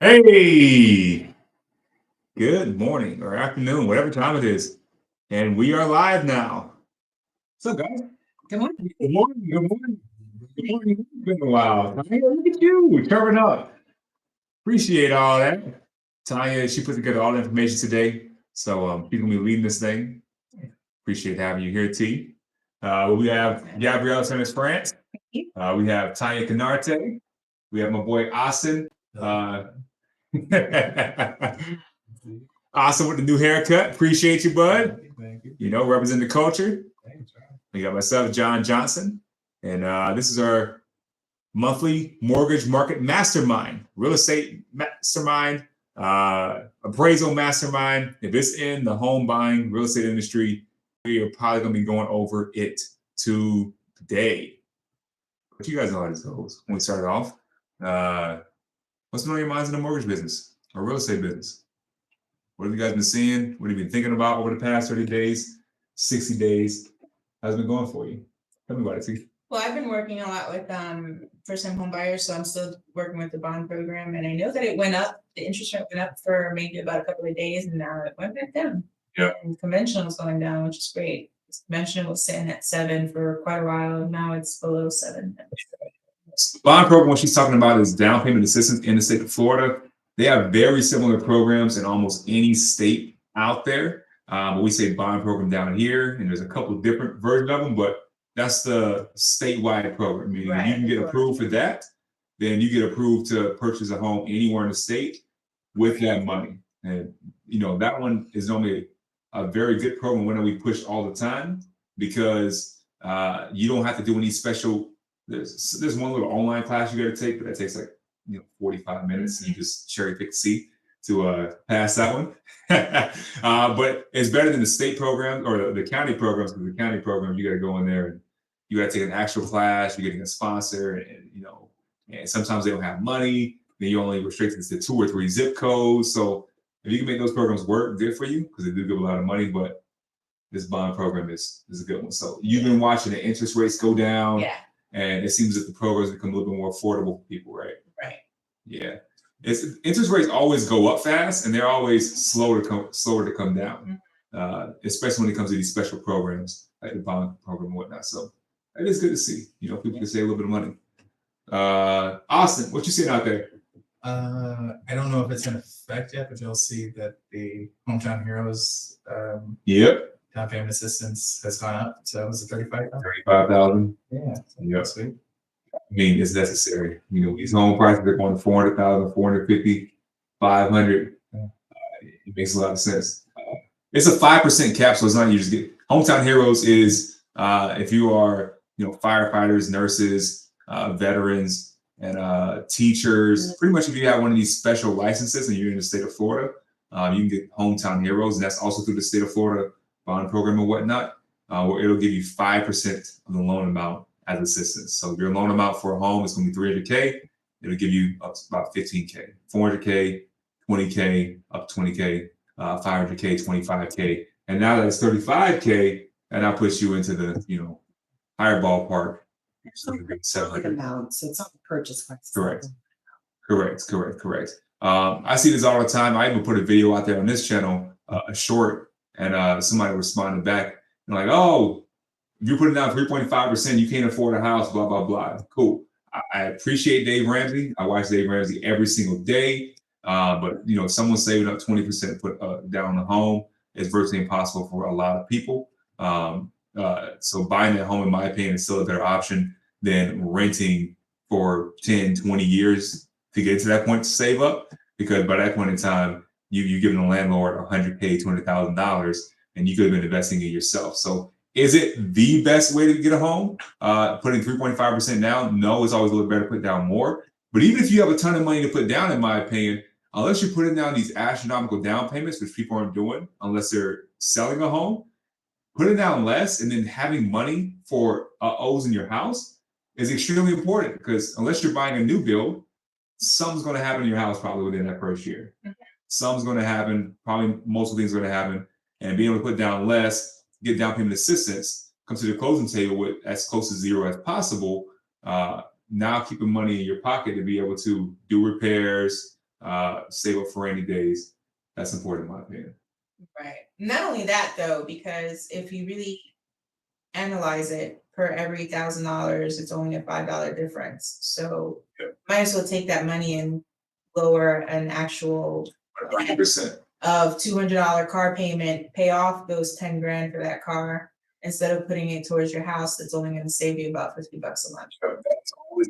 Hey, good morning or afternoon, whatever time it is. And we are live now. What's up, guys? Good morning. Good morning. Good morning. Good morning. It's been a while. Tanya, look at you, turning up. Appreciate all that. Tanya, she put together all the information today. So she's going to be leading this thing. Appreciate having you here, T. We have Gabriela Cernas-frantz. We have Tanya Canarte. We have my boy Austin. Awesome with the new haircut. Appreciate you, bud. Thank you. You know, represent the culture. Thanks, Ron. We got myself, Jon Johnson, and this is our monthly mortgage market mastermind, real estate mastermind, appraisal mastermind. If it's in the home buying real estate industry, we are probably going to be going over it today. But you guys know how this goes when we started off. What's been on your minds in the mortgage business or real estate business? What have you guys been seeing? What have you been thinking about over the past 30 days, 60 days? How's it been going for you? Tell me about it, T. Well, I've been working a lot with first-time home buyers, so I'm still working with the bond program. And I know that it went up, the interest rate went up for maybe about a couple of days, and now it went back down. Yeah. And conventional is going down, which is great. Conventional was sitting at 7 for quite a while, and now it's below 7. Bond program, what she's talking about is down payment assistance in the state of Florida. They have very similar programs in almost any state out there. But we say bond program down here, and there's a couple of different versions of them, but that's the statewide program. Meaning Right. you can get approved for that, then you get approved to purchase a home anywhere in the state with that money. And you know that one is normally a very good program, one that we push all the time because you don't have to do any special. There's one little online class you got to take, but that takes like 45 minutes, and you just cherry pick C to pass that one. But it's better than the state program or the county programs, because the county program, you got to go in there and you got to take an actual class, you're getting a sponsor, and sometimes they don't have money. Then you're only restricted to 2 or 3 zip codes. So if you can make those programs work, good for you, because they do give a lot of money. But this bond program is a good one. So you've been watching the interest rates go down. Yeah. And it seems that the programs become a little bit more affordable for people, right? Right. Yeah. Interest rates always go up fast, and they're always slower to come down, especially when it comes to these special programs like the bond program and whatnot. So it is good to see. People can save a little bit of money. Austin, what you seeing out there? I don't know if it's in effect yet, but you'll see that the Hometown Heroes Yep. down payment assistance has gone up. So it was 35,000. 35,000. Yeah. Yep. Sweet. I mean, it's necessary. These home prices are going to 400,000, 450, 500. It makes a lot of sense. It's a 5% cap, so it's not you just get. Hometown Heroes is if you are, firefighters, nurses, veterans, and teachers. Pretty much, if you have one of these special licenses and you're in the state of Florida, you can get Hometown Heroes, and that's also through the state of Florida bond program and whatnot, where it'll give you 5% of the loan amount as assistance. So if your loan amount for a home is going to be $300K, it'll give you up to about $15K, $400K, $20K, up to $20K, $500K, $25K, and now that it's $35K, and that puts you into the higher ballpark. Like amount, so it's not the purchase price. Correct. I see this all the time. I even put a video out there on this channel, a short, and somebody responded back and like, "Oh, if you're putting down 3.5%, you can't afford a house, blah, blah, blah." Cool. I appreciate Dave Ramsey. I watch Dave Ramsey every single day. But someone saving up 20% to put down on a home is virtually impossible for a lot of people. So buying that home, in my opinion, is still a better option than renting for 10, 20 years to get to that point to save up. Because by that point in time, you're giving the landlord $100K, $200,000, and you could have been investing in yourself. So is it the best way to get a home? Putting 3.5% down? No, it's always a little better to put down more. But even if you have a ton of money to put down, in my opinion, unless you're putting down these astronomical down payments, which people aren't doing unless they're selling a home, putting down less and then having money for O's in your house is extremely important, because unless you're buying a new build, something's going to happen in your house probably within that first year. Something's going to happen. Probably most of the things are going to happen. And being able to put down less, get down payment assistance, come to the closing table with as close to zero as possible. Now keeping money in your pocket to be able to do repairs, save up for rainy days. That's important in my opinion. Right. Not only that though, because if you really analyze it, per every $1,000, it's only a $5 difference. So might as well take that money and lower an actual 100%. of $200 car payment, pay off those 10 grand for that car instead of putting it towards your house. That's only going to save you about $50 a month. That's always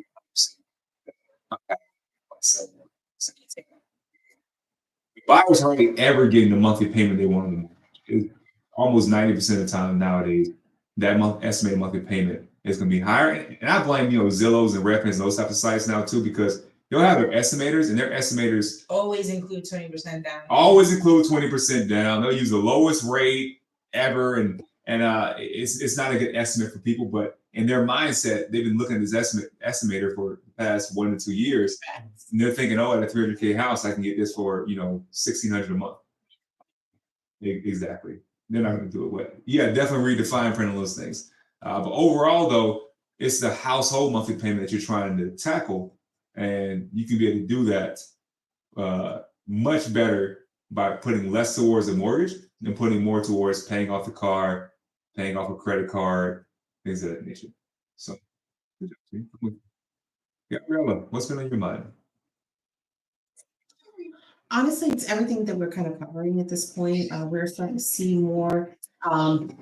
buyers hardly ever getting the monthly payment they want. Almost 90% of the time nowadays, that estimated monthly payment is going to be higher. And I blame, Zillows and Refinance and those types of sites now too, because they'll have their estimators, and their estimators always include 20% down. Always include 20% down. They'll use the lowest rate ever, and it's not a good estimate for people. But in their mindset, they've been looking at this estimator for the past 1 to 2 years, and they're thinking, oh, at a $300K house, I can get this for $1,600 a month. Exactly. They're not going to do it well. Yeah, definitely read the fine print on those things. But overall, though, it's the household monthly payment that you're trying to tackle, and you can be able to do that much better by putting less towards the mortgage and putting more towards paying off the car, paying off a credit card, things of that nature. So, Gabriela, what's been on your mind? Honestly, it's everything that we're kind of covering at this point. We're starting to see more, loans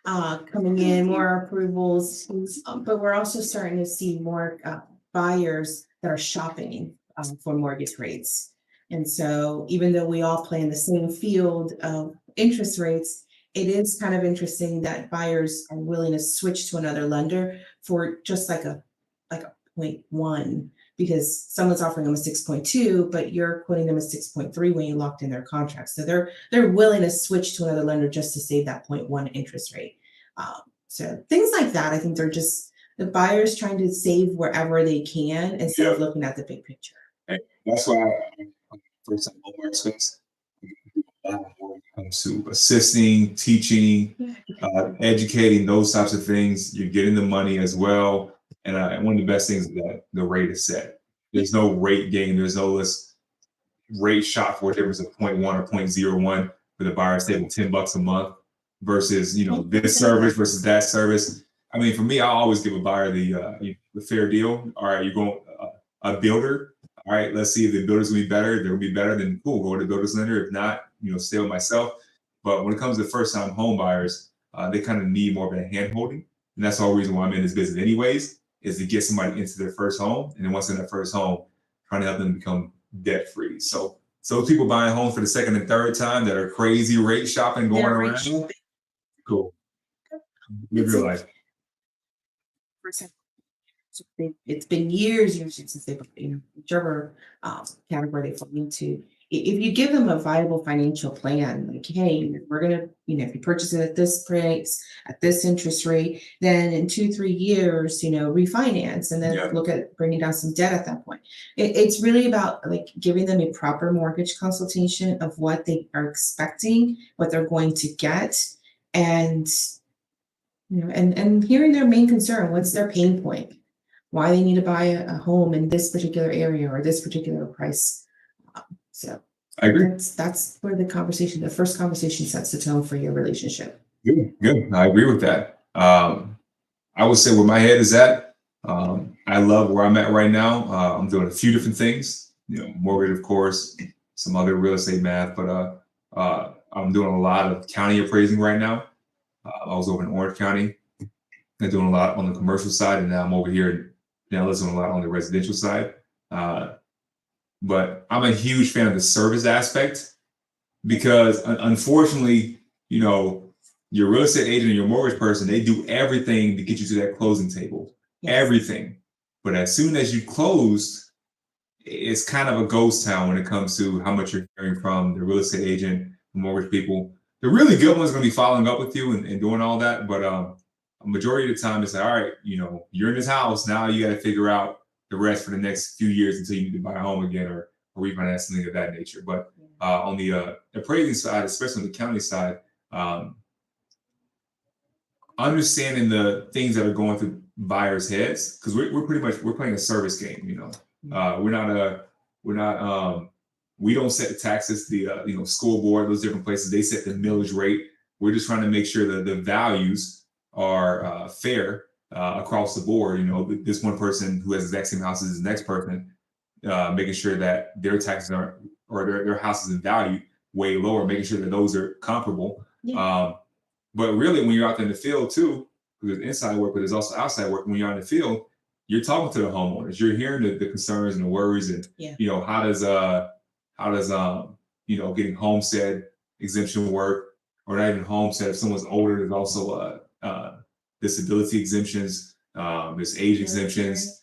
coming in, more approvals, but we're also starting to see more buyers that are shopping for mortgage rates. And so even though we all play in the same field of interest rates, it is kind of interesting that buyers are willing to switch to another lender for just like a 0.1, because someone's offering them a 6.2, but you're quoting them a 6.3 when you locked in their contract. So they're willing to switch to another lender just to save that 0.1 interest rate. So things like that, I think they're just the buyers trying to save wherever they can instead of looking at the big picture. That's why first time homebuyer space, when it comes to assisting, teaching, educating, those types of things. You're getting the money as well. And one of the best things is that the rate is set. There's no rate game. There's no rate shot for a difference of 0.1 or 0.01 for the buyer saving $10 a month versus this service versus that service. I mean, for me, I always give a buyer the fair deal. All right, you're going a builder. All right, let's see if the builder's gonna be better. They'll be better, then cool, go to the builder's lender. If not, stay with myself. But when it comes to first-time home buyers, they kind of need more of a hand-holding. And that's the whole reason why I'm in this business anyways, is to get somebody into their first home. And then once in their first home, trying to help them become debt-free. So people buying homes for the second and third time that are crazy rate shopping going around. Cool. Live your life. It's been years since they've, whichever category they fall into. If you give them a viable financial plan, like, hey, we're gonna, if you purchase it at this price, at this interest rate, then in 2-3 years, refinance and then look at bringing down some debt at that point. It's really about like giving them a proper mortgage consultation of what they are expecting, what they're going to get, and and hearing their main concern. What's their pain point? Why they need to buy a home in this particular area or this particular price. So I agree. That's where the first conversation sets the tone for your relationship. Good. I agree with that. I would say where my head is at, I love where I'm at right now. I'm doing a few different things, mortgage, of course, some other real estate math, but I'm doing a lot of county appraising right now. I was over in Orange County. They're doing a lot on the commercial side, and now I'm over here in Dallas doing a lot on the residential side. But I'm a huge fan of the service aspect because unfortunately, your real estate agent and your mortgage person, they do everything to get you to that closing table, everything. But as soon as you close, it's kind of a ghost town when it comes to how much you're hearing from the real estate agent, the mortgage people. The really good ones are going to be following up with you and doing all that. But a majority of the time, it's like, all right, you're in this house. Now you got to figure out the rest for the next few years until you need to buy a home again or refinance something of that nature. But on the appraising side, especially on the county side, understanding the things that are going through buyers' heads because we're pretty much we're playing a service game. You know, we don't set the taxes. The school board, those different places, they set the millage rate. We're just trying to make sure that the values are fair across the board. You know, this one person who has the exact same house as the next person, making sure that their taxes aren't or their houses in value way lower, making sure that those are comparable. Yeah. But really, when you're out there in the field too, because there's inside work, but there's also outside work. When you're out in the field, you're talking to the homeowners. You're hearing the concerns and the worries, and how does getting homestead exemption work, or not even homestead. If someone's older, there's also disability exemptions. There's age exemptions.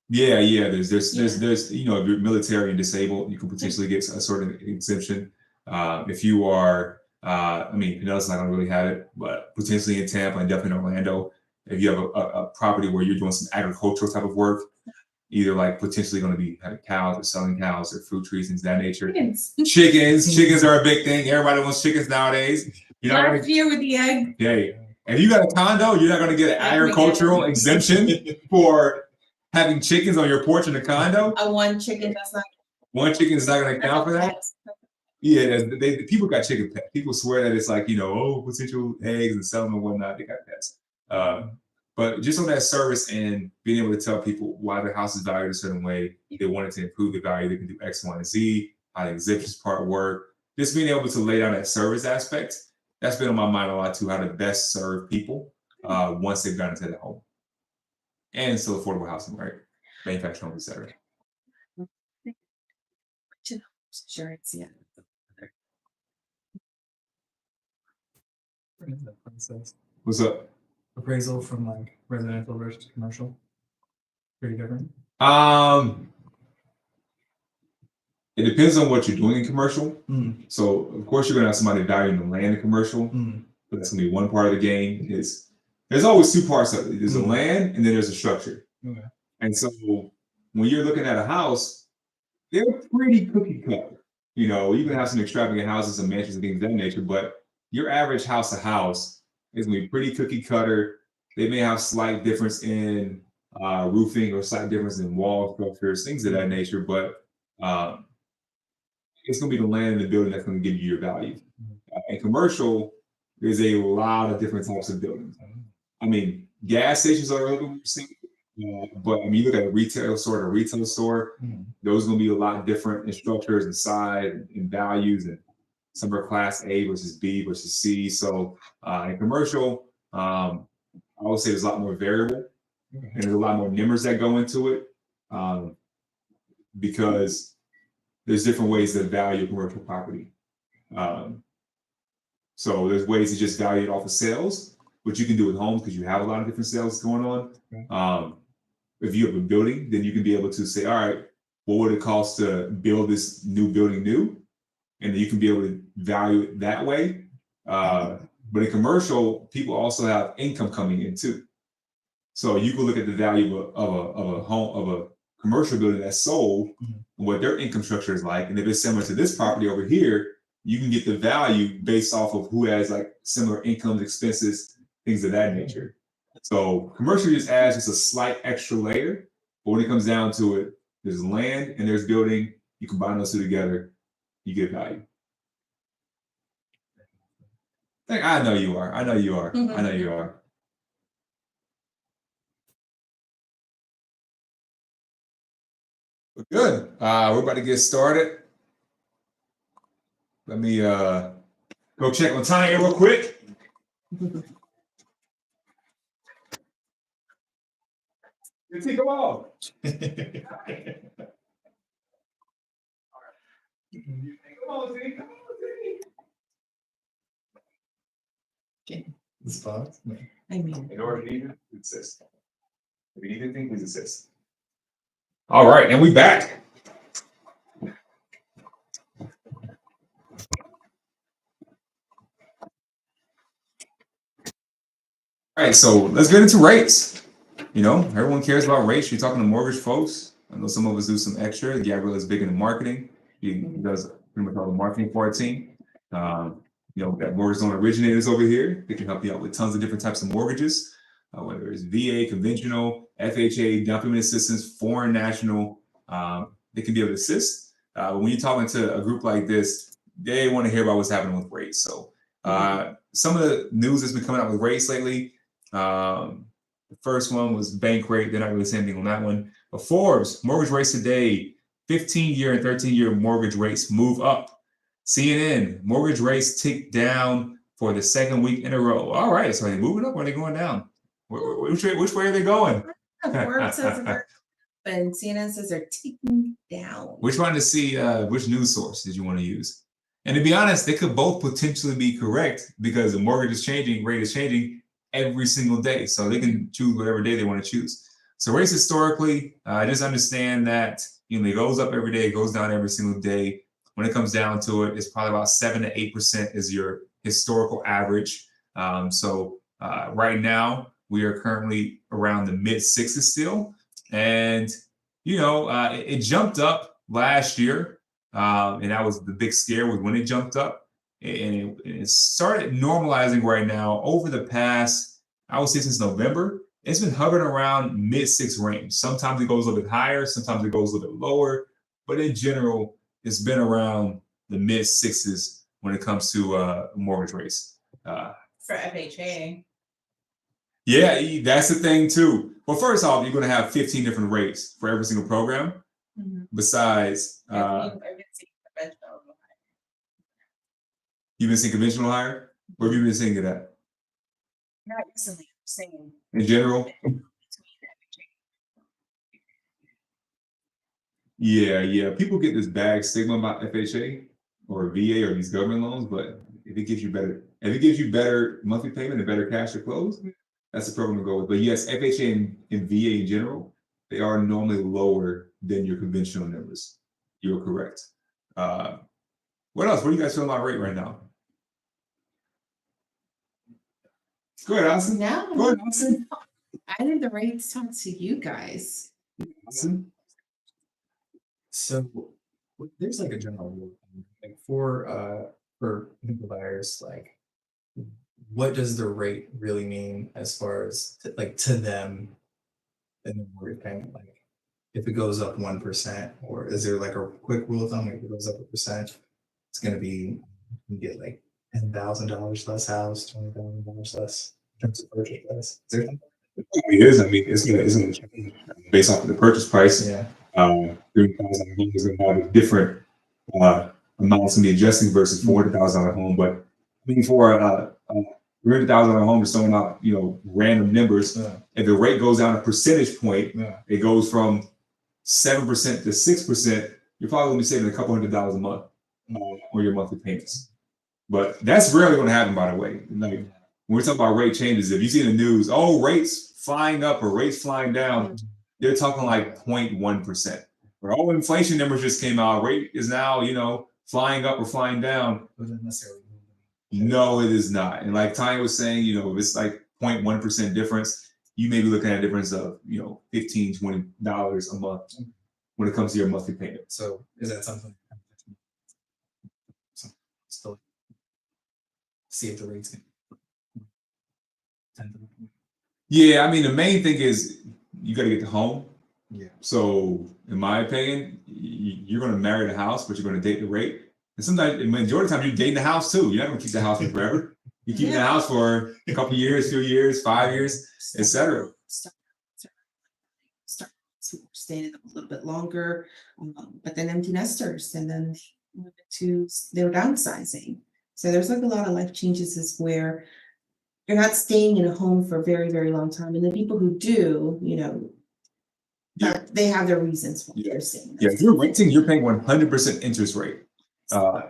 Yeah. There's if you're military and disabled, you can potentially get a sort of exemption. If you are, Pinellas not gonna really have it, but potentially in Tampa and definitely in Orlando, if you have a property where you're doing some agricultural type of work, either like potentially going to be having cows or selling cows or fruit trees, things of that nature. Chickens are a big thing. Everybody wants chickens nowadays. You're not Last year with the egg. Hey, if you got a condo, you're not going to get an agricultural exemption for having chickens on your porch in a condo. One chicken that's not. One chicken is not going to count for that. Yeah, people got chicken pets. People swear that it's like potential eggs and selling and whatnot. They got pets. But just on that service and being able to tell people why their house is valued a certain way, they wanted to improve the value, they can do X, Y, and Z, how the exemptions part work. Just being able to lay down that service aspect, that's been on my mind a lot too, how to best serve people once they've gotten into the home. And still affordable housing, right? Manufactured homes, et cetera. Insurance, yeah. What's up? Appraisal from like residential versus commercial. Pretty different. It depends on what you're doing in commercial. So of course you're gonna have somebody valuing the land in commercial, but that's gonna be one part of the game. There's always two parts of it. There's the land and then there's a structure. Okay. And so when you're looking at a house, they're pretty cookie cutter. You can have some extravagant houses and mansions and things of that nature, but your average house to house is gonna be pretty cookie cutter. They may have slight difference in roofing or slight difference in wall structures, things of that nature, but it's gonna be the land and the building that's gonna give you your value. In commercial, there's a lot of different types of buildings. Gas stations are really but you look at a retail store, those are gonna be a lot different in structures and size and values, and some are class A versus B versus C. So in commercial, I would say there's a lot more variable, and there's a lot more numbers that go into it, because there's different ways to value commercial property. So there's ways to just value it off of sales, which you can do with homes because you have a lot of different sales going on. If you have a building, then you can be able to say, all right, what would it cost to build this new building new? And then you can be able to value it that way. But in commercial, people also have income coming in too. So you can look at the value of a commercial building that's sold, and what their income structure is like. And if it's similar to this property over here, you can get the value based off of who has like similar incomes, expenses, things of that nature. So commercial just adds just a slight extra layer. But when it comes down to it, there's land and there's building. You combine those two together, you get value. I know you are. I know you are. I know you are. Good. We're about to get started. Let me go check on Tanya real quick. Take them off. Come on, Z. Come on, Z. Okay. The spots. In order to need it, assist. If you need anything, please assist. All right, and we back. All right, so let's get into rates. Everyone cares about rates. You're talking to mortgage folks. I know some of us do some extra. Gabriela is big into marketing. He does pretty much all the marketing for our team. We got mortgage loan originators over here. They can help you out with tons of different types of mortgages. whether it's VA, conventional, FHA, down payment assistance, foreign national, they can be able to assist. When you're talking to a group like this, they want to hear about what's happening with rates. So some of the news that's been coming out with rates lately, the first one was bank rate. They're not really saying anything on that one. But Forbes, mortgage rates today, 15-year and 13-year mortgage rates move up. CNN, mortgage rates tick down for the second week in a row. All right, so are they moving up or are they going down? Which way are they going? Forbes says they're up and CNN says they're ticking down. Which one to see? Which news source did you want to use? And to be honest, they could both potentially be correct because the mortgage is changing, rate is changing every single day. So they can choose whatever day they want to choose. So rates historically, just understand that it goes up every day, it goes down every single day. When it comes down to it, it's probably about 7 to 8% is your historical average. So right now, we are currently around the mid sixes still. And, it jumped up last year. And that was the big scare was when it jumped up. And it started normalizing right now over the past, I would say since November. It's been hovering around mid-6 range. Sometimes it goes a little bit higher, sometimes it goes a little bit lower. But in general, it's been around the mid-6s when it comes to mortgage rates. For FHA. Yeah, that's the thing too. Well, first off, you're going to have 15 different rates for every single program. Besides, I've been seeing conventional. You've been seeing conventional higher? Where have you been seeing it at? Not recently, I'm saying. In general? Yeah. People get this bad stigma about FHA or VA or these government loans, but if it gives you better monthly payment and better cash to close, that's the program to go with. But yes, FHA and VA in general, they are normally lower than your conventional numbers. You're correct. What else? What do you guys feel about rate right now? Go ahead, Allison. No, Go ahead, Allison. I think the rates talk to you guys. Allison? So there's like a general rule, like for people buyers, like what does the rate really mean as far as to them in the mortgage payment? Like if it goes up 1%, or is there like a quick rule of thumb? Like if it goes up 1%, it's gonna be you get like $10,000 less house, $20,000 less in terms of purchase price. Is there something? It is. I mean, it's gonna change based off of the purchase price. Yeah. $30,000 home is gonna have a different amounts to be adjusting versus $400,000 home. But I mean, for a $300,000 home, is throwing out random numbers. Yeah. If the rate goes down a percentage point, Yeah. it goes from 7% to 6%. You're probably gonna be saving a couple $100 a month on your monthly payments. But that's rarely going to happen, by the way. Like when we're talking about rate changes, if you see in the news, rates flying up or rates flying down, they're talking like 0.1%. Or inflation numbers just came out. Rate is now, flying up or flying down. Doesn't necessarily No, it is not. And like Tanya was saying, if it's like 0.1% difference, you may be looking at a difference of, $15, $20 a month when it comes to your monthly payment. So is that something? Still see if the rates can. Yeah, I mean, the main thing is you got to get the home. Yeah. So, in my opinion, you're going to marry the house, but you're going to date the rate. And sometimes, majority of the time, you're dating the house too. You're not going to keep the house for forever. You keep the house for a couple years, 2 years, 5 years, etc. Start staying a little bit longer, but then empty nesters, and then move to they're downsizing. So there's like a lot of life changes is where you're not staying in a home for a very, very long time. And the people who do, they have their reasons for they're staying. Yeah, if you're renting, you're paying 100% interest rate.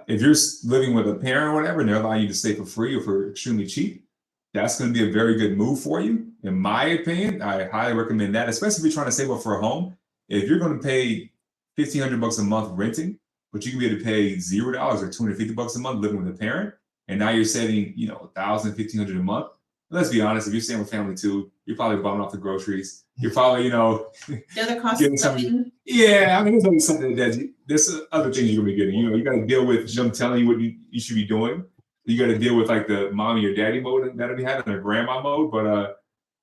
If you're living with a parent or whatever, and they're allowing you to stay for free or for extremely cheap, that's going to be a very good move for you. In my opinion, I highly recommend that, especially if you're trying to save up for a home. If you're going to pay $1,500 a month renting, but you can be able to pay $0 or $250 a month living with a parent, and now you're saving, $1,000, $1,500 a month. Let's be honest, if you're staying with family too, you're probably bumming off the groceries. You're probably, the other cost of living. Yeah, I mean, there's always something there's other things you're gonna be getting. You got to deal with them telling you what you should be doing. You got to deal with like the mommy or daddy mode that'll be having, or grandma mode. But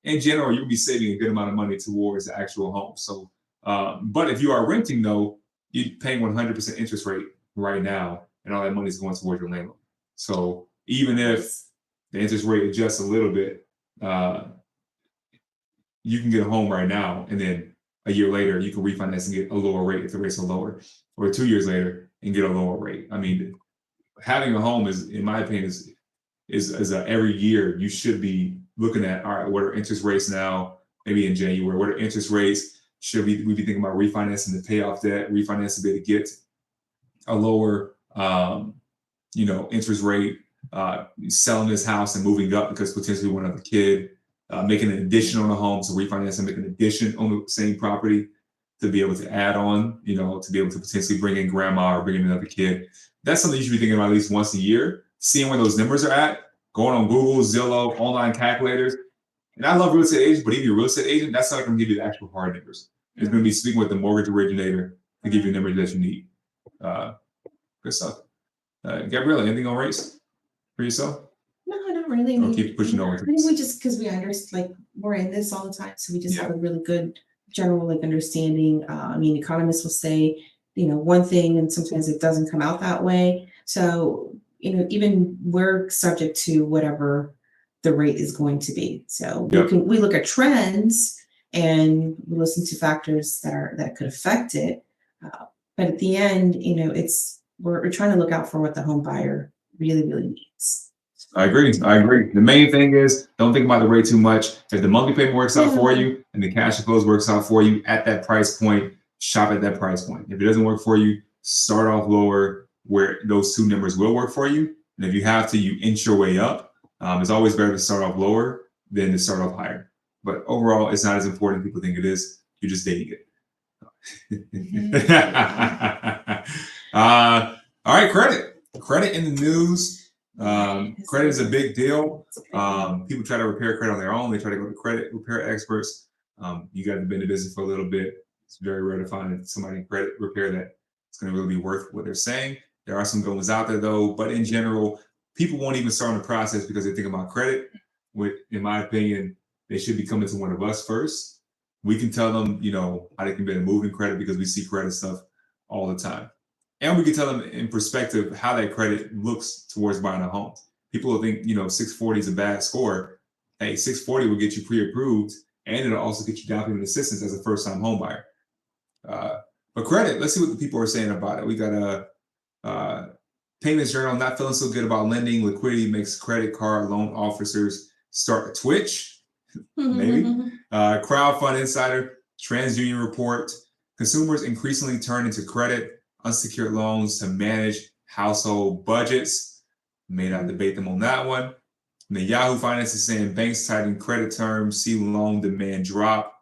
in general, you'll be saving a good amount of money towards the actual home. So, but if you are renting though, you're paying 100% interest rate right now, and all that money is going towards your landlord. So even if the interest rate adjusts a little bit, you can get a home right now, and then a year later you can refinance and get a lower rate if the rates are lower, or 2 years later and get a lower rate. I mean, having a home is, in my opinion, is every year you should be looking at, all right, what are interest rates now? Maybe in January, what are interest rates? Should we be thinking about refinancing to pay off debt, refinance to be able to get a lower, interest rate, selling this house and moving up because potentially one other kid, making an addition on a home, so refinance and make an addition on the same property to be able to add on, to be able to potentially bring in grandma or bring in another kid. That's something you should be thinking about at least once a year, seeing where those numbers are at, going on Google, Zillow, online calculators. And I love real estate agents, but even your real estate agent, that's not going to give you the actual hard numbers. It's going to be speaking with the mortgage originator to give you the numbers that you need. Good stuff. Gabriela, anything on rates for yourself? No, not really. Or keep pushing over? I think we just, because we understand, we're in this all the time, so we just have a really good general understanding. Economists will say, one thing, and sometimes it doesn't come out that way. So, even we're subject to whatever the rate is going to be. So we look at trends and we listen to factors that could affect it. But at the end, we're trying to look out for what the home buyer really, really needs. I agree. The main thing is, don't think about the rate too much. If the monthly payment works out for you and the cash flows works out for you at that price point, shop at that price point. If it doesn't work for you, start off lower where those two numbers will work for you. And if you have to, you inch your way up. It's always better to start off lower than to start off higher. But overall, it's not as important as people think it is. You're just dating it. All right, credit in the news. Credit is a big deal. People try to repair credit on their own. They try to go to credit repair experts. You got to be in the business for a little bit. It's very rare to find somebody in credit repair that it's going to really be worth what they're saying. There are some good ones out there though, but in general, people won't even start in the process because they think about credit. In my opinion, they should be coming to one of us first. We can tell them, how they can better move in credit because we see credit stuff all the time. And we can tell them in perspective how that credit looks towards buying a home. People will think, 640 is a bad score. Hey, 640 will get you pre-approved, and it'll also get you down payment assistance as a first-time home buyer. But credit, let's see what the people are saying about it. We got a payments journal, not feeling so good about lending. Liquidity makes credit card loan officers start to twitch. Maybe. Crowdfund Insider, TransUnion report. Consumers increasingly turn into credit, unsecured loans to manage household budgets. May not debate them on that one. And the Yahoo Finance is saying banks tighten credit terms, see loan demand drop.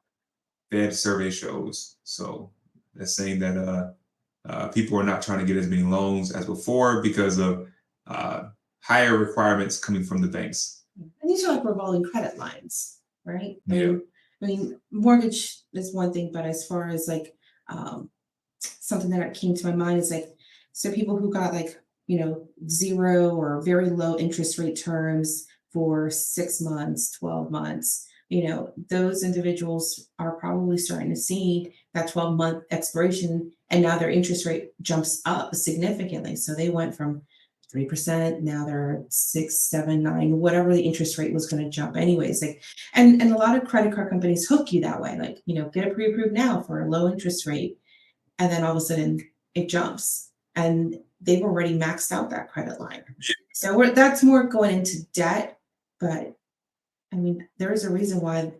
Fed survey shows. So that's saying that people are not trying to get as many loans as before because of higher requirements coming from the banks. And these are revolving credit lines, right? Yeah. Mortgage is one thing, but as far as something that came to my mind is so people who got 0 or very low interest rate terms for 6 months, 12 months, those individuals are probably starting to see that 12-month expiration, and now their interest rate jumps up significantly. So they went from 3%, now they're 6, 7, 9, whatever the interest rate was going to jump anyways. And a lot of credit card companies hook you that way, get it pre-approved now for a low interest rate, and then all of a sudden it jumps, and they've already maxed out that credit line. So that's more going into debt, but there is a reason why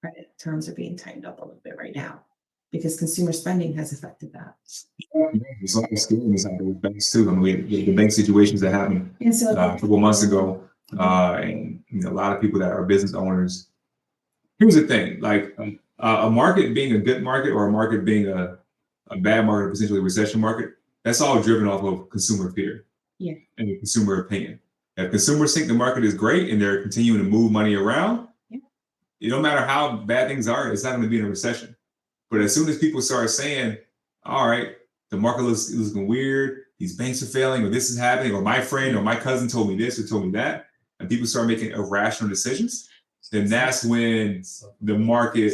credit terms are being tightened up a little bit right now, because consumer spending has affected that. There's a lot of scariness out there with banks too. The bank situations that happened a couple months ago, and a lot of people that are business owners. Here's the thing: a market being a good market or a market being a bad market, potentially a recession market, that's all driven off of consumer fear and the consumer opinion. If consumers think the market is great and they're continuing to move money around, it don't matter how bad things are, it's not going to be in a recession. But as soon as people start saying, all right, the market looks looking weird, these banks are failing, or this is happening, or my friend or my cousin told me this or told me that, and people start making irrational decisions, then that's when the market,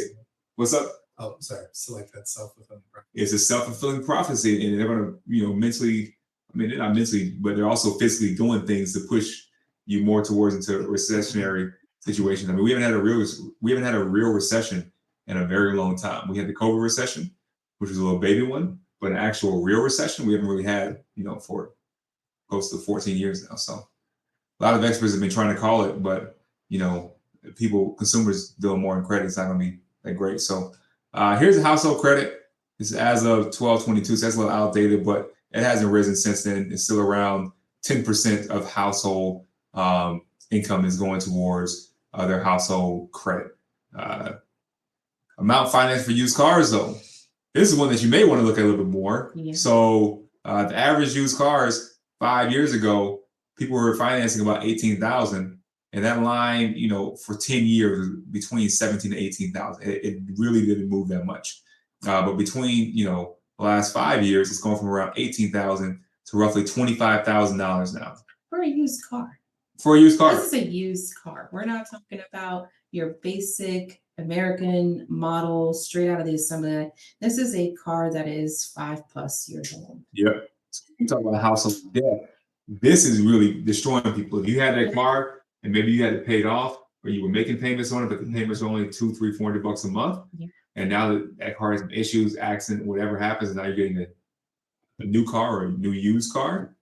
what's up? Oh, sorry. Select that self-fulfilling prophecy. It's a self-fulfilling prophecy, and they're gonna, mentally, I mean, they're not mentally, but they're also physically doing things to push you more towards into a recessionary situation. I mean, we haven't had a real recession in a very long time. We had the COVID recession, which was a little baby one, but an actual real recession we haven't really had, for close to 14 years now. So a lot of experts have been trying to call it, but consumers dealing more in credit, it's not gonna be that great. So here's the household credit. It's as of 12/22, so that's a little outdated, but it hasn't risen since then. It's still around 10% of household income is going towards their household credit. Amount financed for used cars, though. This is one that you may want to look at a little bit more. Yeah. So the average used cars 5 years ago, people were financing about 18,000, and that line, for 10 years was between 17 to 18,000. It really didn't move that much. But between the last 5 years, it's gone from around 18,000 to roughly $25,000 now For a used car. for a used car. This is a used car. We're not talking about your basic American model straight out of the assembly line. This is a car that is 5+ years old. Yep. So you talk about household debt. This is really destroying people. If you had that car and maybe you had to pay it off, or you were making payments on it, but the payments were only $200, $300, $400 a month, and now that car has some issues, accident, whatever happens, and now you're getting a new car or a new used car,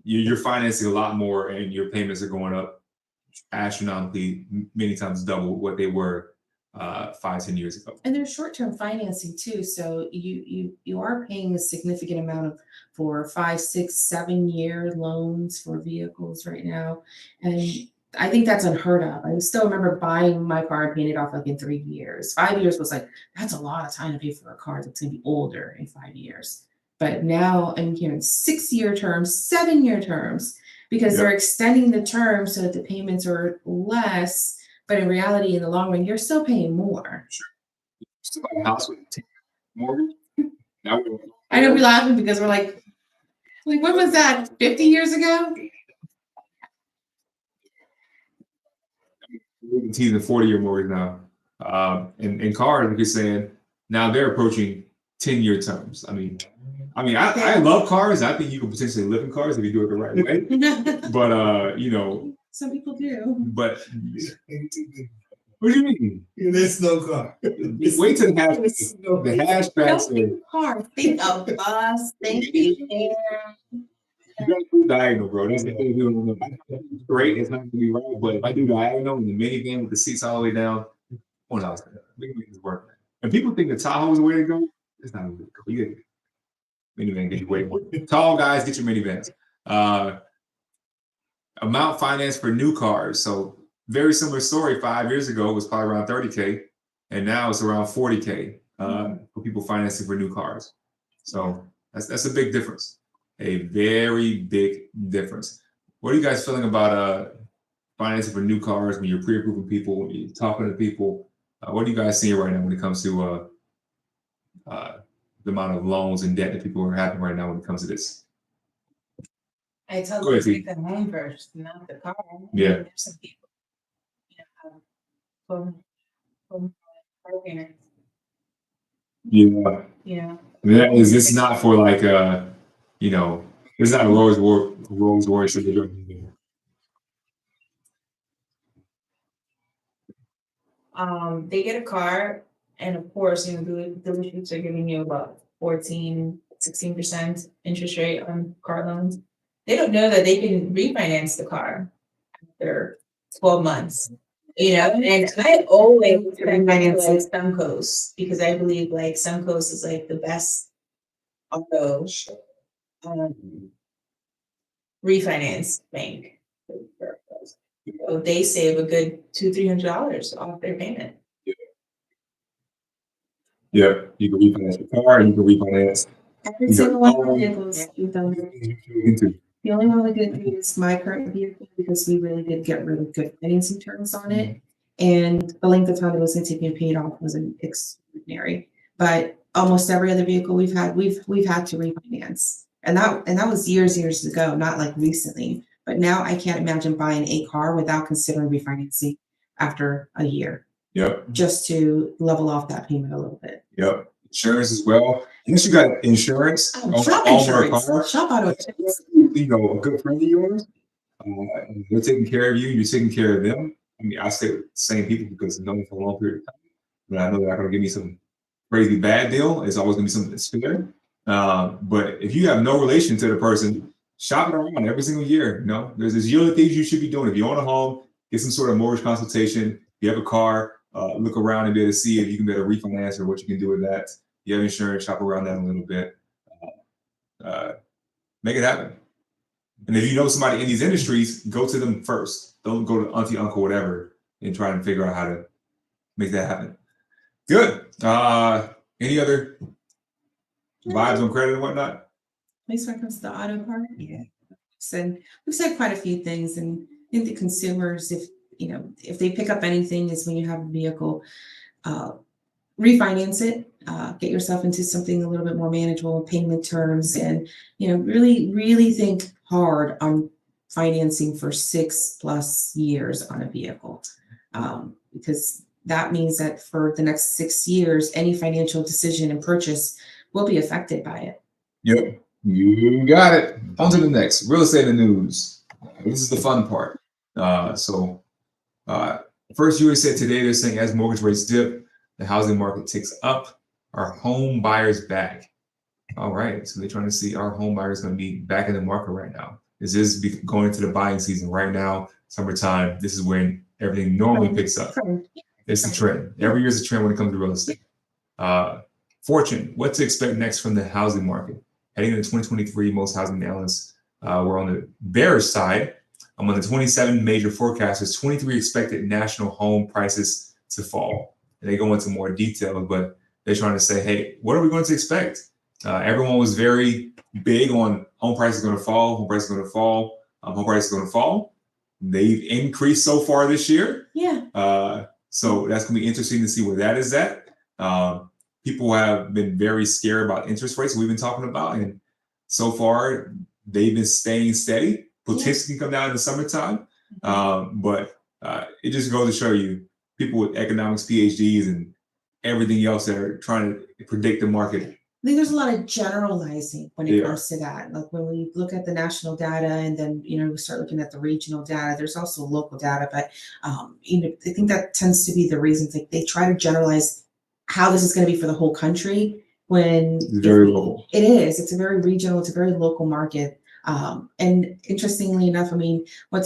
you're financing a lot more, and your payments are going up astronomically, many times double what they were 5-10 years ago. And there's short-term financing too. So you are paying a significant amount for 5, 6, 7-year loans for vehicles right now. And I think that's unheard of. I still remember buying my car and paying it off like in 3 years. 5 years was like, that's a lot of time to pay for a car that's gonna be older in 5 years. But now I'm hearing 6-year terms, 7-year terms, because they're extending the term so that the payments are less. But in reality, in the long run, you're still paying more. Sure. Still buy a house with a 10-year mortgage. I know we're laughing because we're like, when was that? 50 years ago? We're teasing 40-year mortgage now. And cars, like you're saying, now they're approaching 10-year terms. I mean, I love cars. I think you can potentially live in cars if you do it the right way. But some people do. But what do you mean? There's no car. Wait till the hatchbacks Car. Think of bus. Think air. You gotta do diagonal, bro. That's the thing. It's great. It's not gonna be right, but if I do diagonal in the minivan with the seats all the way down, we can make this work. And people think the Tahoe is the way to go. It's not the way to go. You get minivan get you way more. Tall guys, get your minivans. Amount financed for new cars. So very similar story. 5 years ago, it was probably around 30K, and now it's around 40K for people financing for new cars. So that's a big difference. A very big difference. What are you guys feeling about financing for new cars when you're pre-approving people, when you're talking to people? What are you guys seeing right now when it comes to the amount of loans and debt that people are having right now when it comes to this? I tell them to take the home first, not the car. Yeah. There's some people, home car payments. Yeah. Is this not for like it's not a Rolls Royce. They get a car, and of course, the dealerships are giving you about 14, 16% interest rate on car loans. They don't know that they can refinance the car after 12 months. And I always refinance like Suncoast, because I believe like Suncoast is like the best auto refinance bank. So they save a good $200-$300 off their payment. Yeah, you can refinance the car, you can refinance Every single one of the vehicles we've done. The only one we didn't do is my current vehicle, because we really did get really good financing terms on it. And the length of time it was going to take me to pay it off was extraordinary. But almost every other vehicle we've had to refinance. And that was years ago, not like recently. But now I can't imagine buying a car without considering refinancing after a year, Yep. just to level off that payment a little bit. Yep. Insurance as well. Unless you got insurance on Shop a home or a insurance, car, shop auto insurance. you know, a good friend of yours, they're taking care of you, you're taking care of them. I mean, I say the same people because I've known them for a long period of time. But I know they're not going to give me some crazy bad deal. It's always going to be something that's fair. But if you have no relation to the person, shop it around every single year. You know, there's yearly things you should be doing. If you own a home, get some sort of mortgage consultation. If you have a car, look around and be able to see if you can get a refinance or what you can do with that. If you have insurance, shop around that a little bit. Make it happen. And if you know somebody in these industries, go to them first. Don't go to auntie, uncle, whatever, and try and figure out how to make that happen. Good. Any other vibes on credit and whatnot? At least when it comes to the auto part, yeah. We've said quite a few things, and I think the consumers, if they pick up anything, is when you have a vehicle, refinance it, get yourself into something a little bit more manageable payment terms, and really think hard on financing for 6+ years on a vehicle, because that means that for the next 6 years, any financial decision and purchase will be affected by it. Yep, you got it. On to the next. Real estate in the news. This is the fun part. First, USA Today, they're saying as mortgage rates dip, the housing market ticks up. Are home buyers back? All right, so they're trying to see, are home buyers going to be back in the market right now? Is this going into the buying season right now? Summertime, this is when everything normally picks up. It's a trend. Every year is a trend when it comes to real estate. Fortune, what to expect next from the housing market? Heading into 2023, most housing analysts were on the bearish side. Among the 27 major forecasters, 23 expected national home prices to fall. And they go into more detail, but they're trying to say, hey, what are we going to expect? Everyone was very big on home prices going to fall, home prices going to fall, home prices going to fall. They've increased so far this year. Yeah. So that's going to be interesting to see where that is at. People have been very scared about interest rates we've been talking about, and so far they've been staying steady. Potentially can come down in the summertime, but it just goes to show you people with economics PhDs and everything else that are trying to predict the market. I think there's a lot of generalizing when it comes to that. Like when we look at the national data and then, we start looking at the regional data, there's also local data, but, I think that tends to be the reasons. Like they try to generalize how this is going to be for the whole country when It's very local. It is. It's a very regional, it's a very local market. And interestingly enough, I mean, when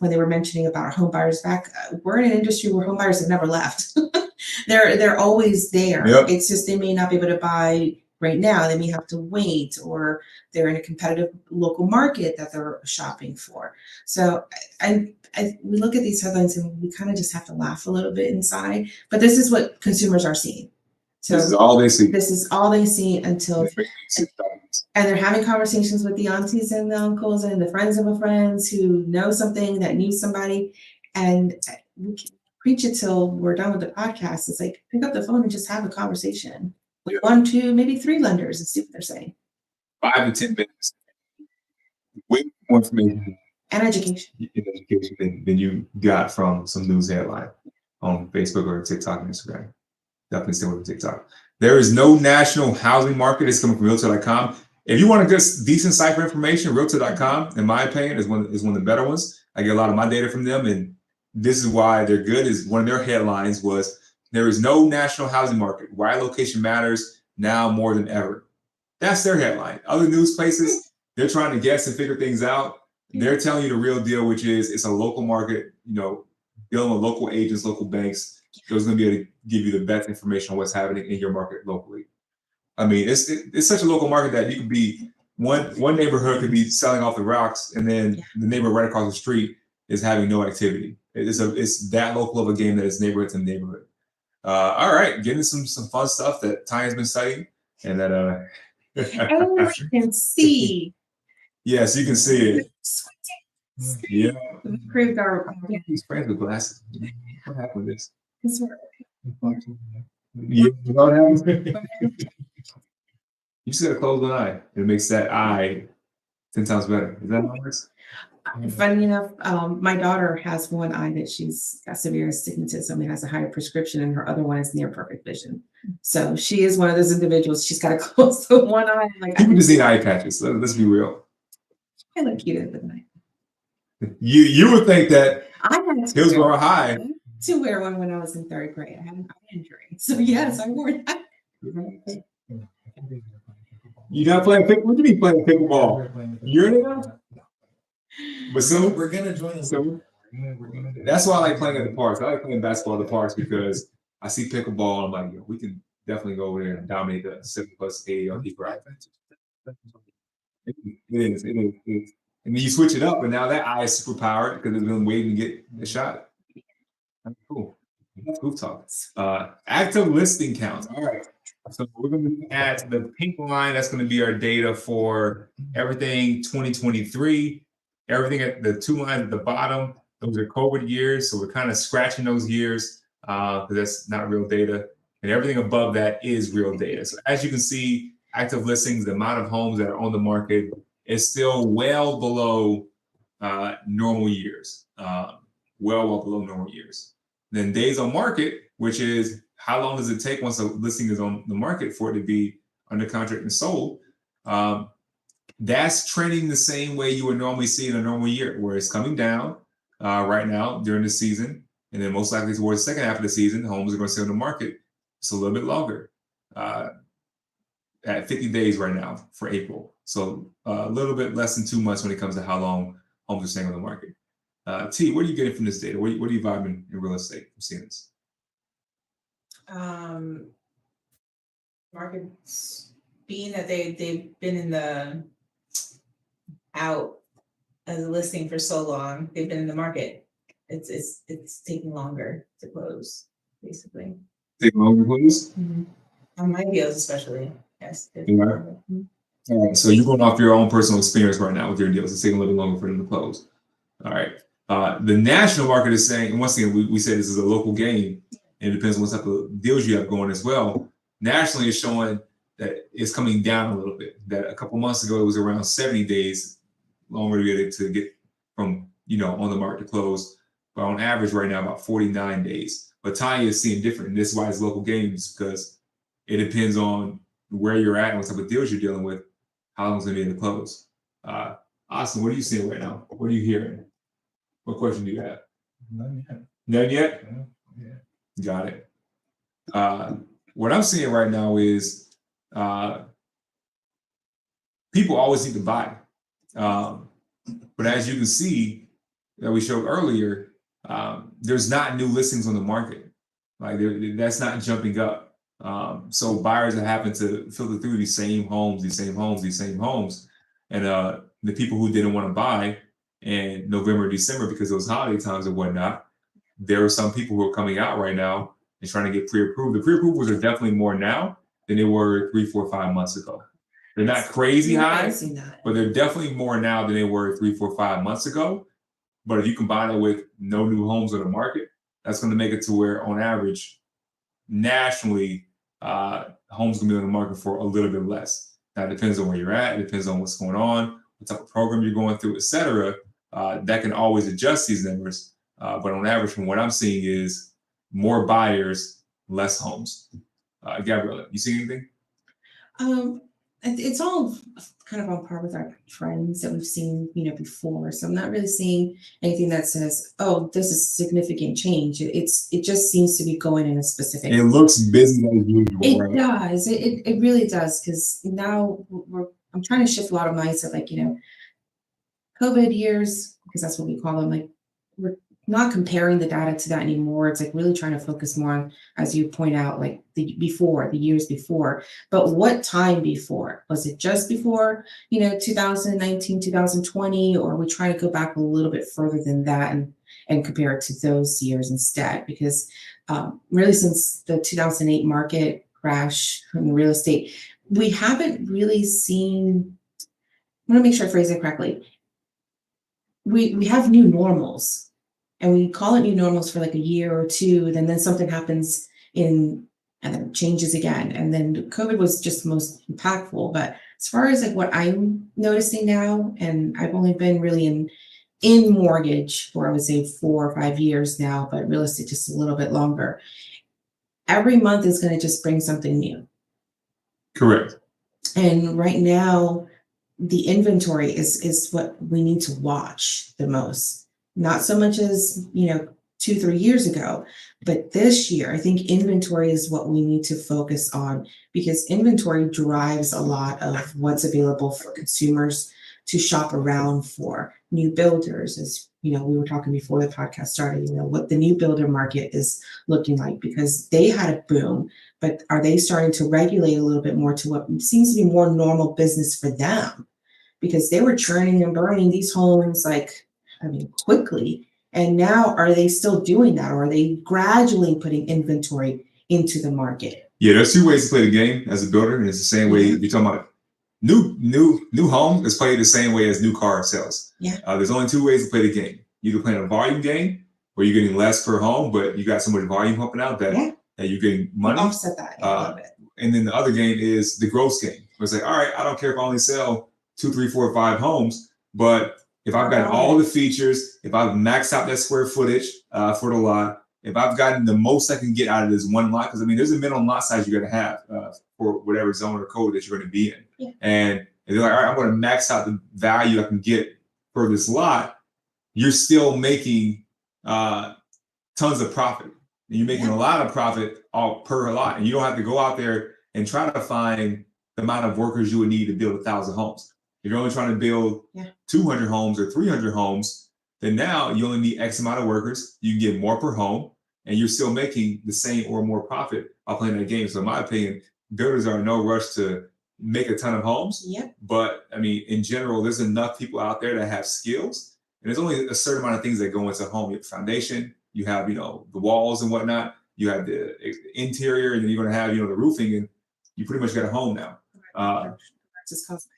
they were mentioning about our home buyers back, we're in an industry where home buyers have never left. They're always there. Yep. It's just they may not be able to buy right now. They may have to wait, or they're in a competitive local market that they're shopping for. So we look at these headlines and we kind of just have to laugh a little bit inside. But this is what consumers are seeing. So this is all they see. This is all they see until. And they're having conversations with the aunties and the uncles and the friends of a friends who know something that knew somebody. And we can preach it till we're done with the podcast. It's like, pick up the phone and just have a conversation with 1, 2, maybe 3 lenders and see what they're saying. 5 to 10 minutes. Way more information and education than you got from some news headline on Facebook or TikTok and Instagram. Definitely stay with TikTok. There is no national housing market. It's coming from realtor.com. If you want a good, decent site for information, realtor.com, in my opinion, is one of the better ones. I get a lot of my data from them, and this is why they're good. Is one of their headlines was, there is no national housing market. Why location matters now more than ever. That's their headline. Other news places, they're trying to guess and figure things out. They're telling you the real deal, which is it's a local market, dealing with local agents, local banks. Those going to be able to give you the best information on what's happening in your market locally. I mean, it's such a local market that you could be, one neighborhood could be selling off the rocks, and then the neighbor right across the street is having no activity. It's that local of a game that it's neighborhood to neighborhood. All right, getting some fun stuff that Tanya's been studying, and that everyone can see. Yes, you can see it. Yeah. We improved our. He's friends with glasses. What happened with this? Yeah, what happened? You just gotta close one eye. It makes that eye 10 times better. Is that how it works? Funny enough, my daughter has one eye that she's got severe astigmatism and has a higher prescription, and her other one is near perfect vision. So she is one of those individuals. She's got to close the one eye. Like People just need eye patches. Let's be real. I look cute at the night. You would think that I had hills to were high. wear one when I was in 3rd grade. I had an eye injury, so yes, I wore that. You're not playing pick. What do you mean playing pickleball? You're in it. But soon, We're gonna join the soon. We're gonna do That's why I like playing at the parks. I like playing basketball at the parks because I see pickleball. I'm like, yo, we can definitely go over there and dominate the 7+ AARP crowd. It is. And then you switch it up, and now that eye is super powered because it's been waiting to get the shot. That's cool. That's cool talk. Active listing counts. All right. So we're going to look at the pink line. That's going to be our data for everything 2023. Everything at the 2 lines at the bottom, those are COVID years. So we're kind of scratching those years because that's not real data. And everything above that is real data. So as you can see, active listings, the amount of homes that are on the market is still well below normal years. Well below normal years. Then days on market, which is how long does it take once a listing is on the market for it to be under contract and sold? That's trending the same way you would normally see in a normal year, where it's coming down right now during the season. And then most likely towards the second half of the season, homes are going to stay on the market. It's a little bit longer at 50 days right now for April. So a little bit less than 2 months when it comes to how long homes are staying on the market. T, what are you getting from this data? What are you vibing in real estate from seeing this? Markets being that they've been in the out as a listing for so long, they've been in the market. It's taking longer to close, basically. Taking longer to close? On my deals, especially. Yes. Yeah. All right. So you're going off your own personal experience right now with your deals. It's taking a little bit longer for them to close. All right. The national market is saying, and once again, we say this is a local game, and it depends on what type of deals you have going as well. Nationally, it's showing that it's coming down a little bit. That a couple months ago, it was around 70 days longer to get from, on the market to close. But on average right now, about 49 days. But Tanya is seeing different. And this is why it's local games, because it depends on where you're at and what type of deals you're dealing with, how long it's going to be to close. Austin, what are you seeing right now? What are you hearing? What question do you have? None yet. None yet? Yeah. Got it. What I'm seeing right now is people always need to buy. But as you can see, that we showed earlier, there's not new listings on the market. Like that's not jumping up. So buyers are having to filter through these same homes. And the people who didn't want to buy in November, December, because those holiday times and whatnot, there are some people who are coming out right now and trying to get pre-approved. The pre-approvals are definitely more now than they were 3, 4, 5 months ago. They're not crazy high, but they're definitely more now than they were 3, 4, 5 months ago. But if you combine it with no new homes on the market, that's going to make it to where, on average, nationally, homes going to be on the market for a little bit less. Now, it depends on where you're at. It depends on what's going on, what type of program you're going through, et cetera. That can always adjust these numbers. But on average, from what I'm seeing is more buyers, less homes. Gabriela, you see anything? It's all kind of on par with our trends that we've seen, before. So I'm not really seeing anything that says, "Oh, this is significant change." It just seems to be going in a specific. It looks business as usual. It right? does. It really does, because now I'm trying to shift a lot of mindset, like COVID years, because that's what we call them. Like, we're not comparing the data to that anymore. It's like really trying to focus more on, as you point out, like the years before. But what time before? Was it just before, 2019, 2020, or are we trying to go back a little bit further than that and compare it to those years instead? Because really, since the 2008 market crash in real estate, we haven't really seen. I want to make sure I phrase it correctly. We have new normals. And we call it new normals for like a year or two, and then something happens and then it changes again. And then COVID was just most impactful. But as far as like what I'm noticing now, and I've only been really in in mortgage for, I would say, 4 or 5 years now, but real estate just a little bit longer. Every month is going to just bring something new. Correct. And right now, the inventory is what we need to watch the most. Not so much as, 2-3 years ago, but this year, I think inventory is what we need to focus on, because inventory drives a lot of what's available for consumers to shop around for. New builders, as we were talking before the podcast started, what the new builder market is looking like, because they had a boom, but are they starting to regulate a little bit more to what seems to be more normal business for them? Because they were churning and burning these homes quickly. And now are they still doing that, or are they gradually putting inventory into the market? Yeah, there's two ways to play the game as a builder, and it's the same way you're talking about new home is played the same way as new car sales. Yeah. There's only two ways to play the game. You either playing a volume game where you're getting less per home, but you got so much volume helping out that you're getting money. Offset that. I love it. And then the other game is the growth game. Where it's like, all right, I don't care if I only sell 2, 3, 4, 5 homes, but if I've got all the features, if I've maxed out that square footage for the lot, if I've gotten the most I can get out of this one lot, because there's a minimum lot size you're going to have for whatever zone or code that you're going to be in. Yeah. And they're like, all right, I'm going to max out the value I can get for this lot. You're still making tons of profit. And you're making a lot of profit all per lot. And you don't have to go out there and try to find the amount of workers you would need to build 1,000 homes. If you're only trying to build 200 homes or 300 homes, then now you only need X amount of workers. You can get more per home, and you're still making the same or more profit by playing that game. So in my opinion, builders are in no rush to make a ton of homes. Yep. But in general, there's enough people out there that have skills, and there's only a certain amount of things that go into a home. You have foundation, you have, the walls and whatnot, you have the interior, and then you're going to have, the roofing, and you pretty much got a home now. Just cosmetic.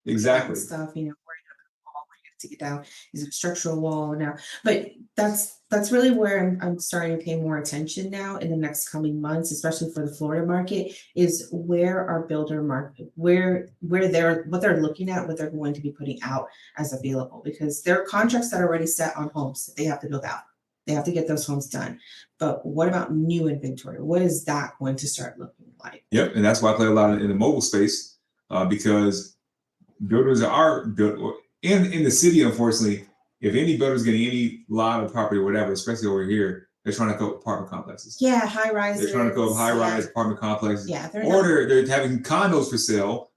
Exactly. Stuff, where you have to get down. Is it a structural wall now? But that's really where I'm starting to pay more attention now in the next coming months, especially for the Florida market, is where our builder market, where they're what they're looking at, what they're going to be putting out as available, because there are contracts that are already set on homes that they have to build out. They have to get those homes done. But what about new inventory? What is that going to start looking like? Yep, and that's why I play a lot in the mobile space, because builders are built in the city. Unfortunately, if any builder's getting any lot of property or whatever, especially over here, they're trying to throw up apartment complexes. Yeah, high rises. They're trying to throw up high-rise apartment complexes. Yeah, they're having condos for sale.